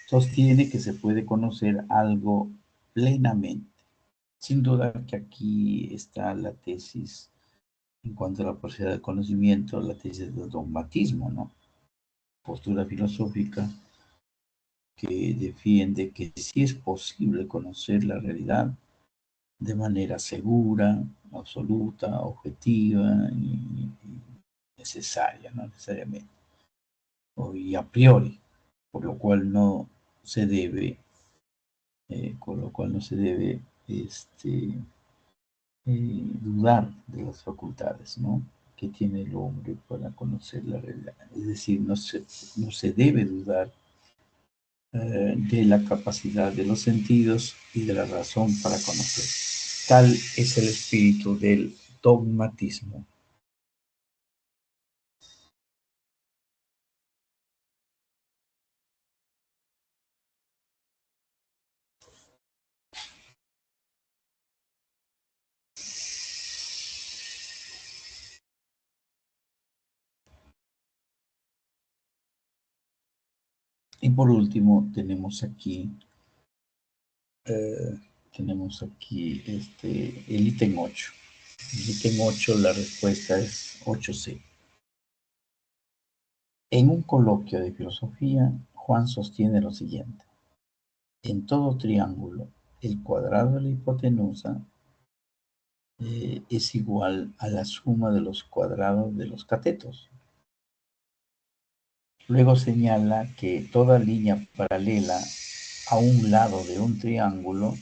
Sostiene que se puede conocer algo plenamente. Sin duda que aquí está la tesis en cuanto a la posibilidad del conocimiento, la tesis del dogmatismo, ¿no? Postura filosófica que defiende que sí es posible conocer la realidad de manera segura, absoluta, objetiva y necesaria, no necesariamente, y a priori, por lo cual no se debe, dudar de las facultades, ¿no?, que tiene el hombre para conocer la realidad. Es decir, no se debe dudar de la capacidad de los sentidos y de la razón para conocer. Tal es el espíritu del dogmatismo. Y por último, tenemos aquí el ítem 8. El ítem 8, la respuesta es 8C. En un coloquio de filosofía, Juan sostiene lo siguiente. En todo triángulo, el cuadrado de la hipotenusa es igual a la suma de los cuadrados de los catetos. Luego señala que toda línea paralela a un lado de un triángulo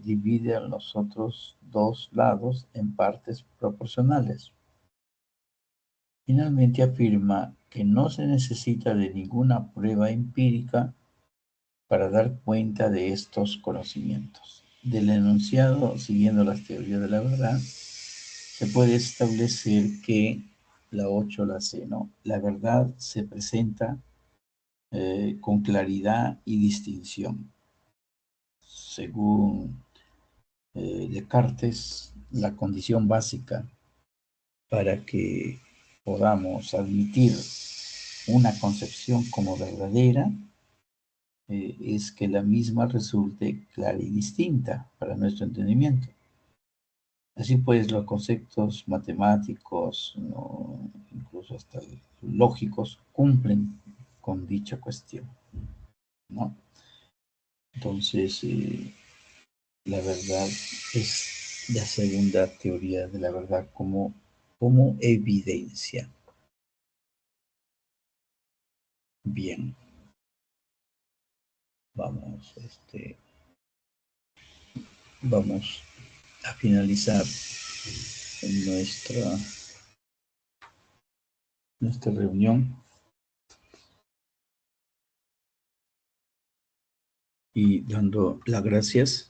divide a los otros dos lados en partes proporcionales. Finalmente afirma que no se necesita de ninguna prueba empírica para dar cuenta de estos conocimientos. Del enunciado, siguiendo las teorías de la verdad, se puede establecer que la 8, la C, ¿no? La verdad se presenta con claridad y distinción. Según Descartes, la condición básica para que podamos admitir una concepción como verdadera es que la misma resulte clara y distinta para nuestro entendimiento. Así pues, los conceptos matemáticos, ¿no?, incluso hasta lógicos, cumplen con dicha cuestión, ¿no? Entonces, la verdad es la segunda teoría de la verdad como evidencia. Bien. Vamos a finalizar nuestra reunión y dando las gracias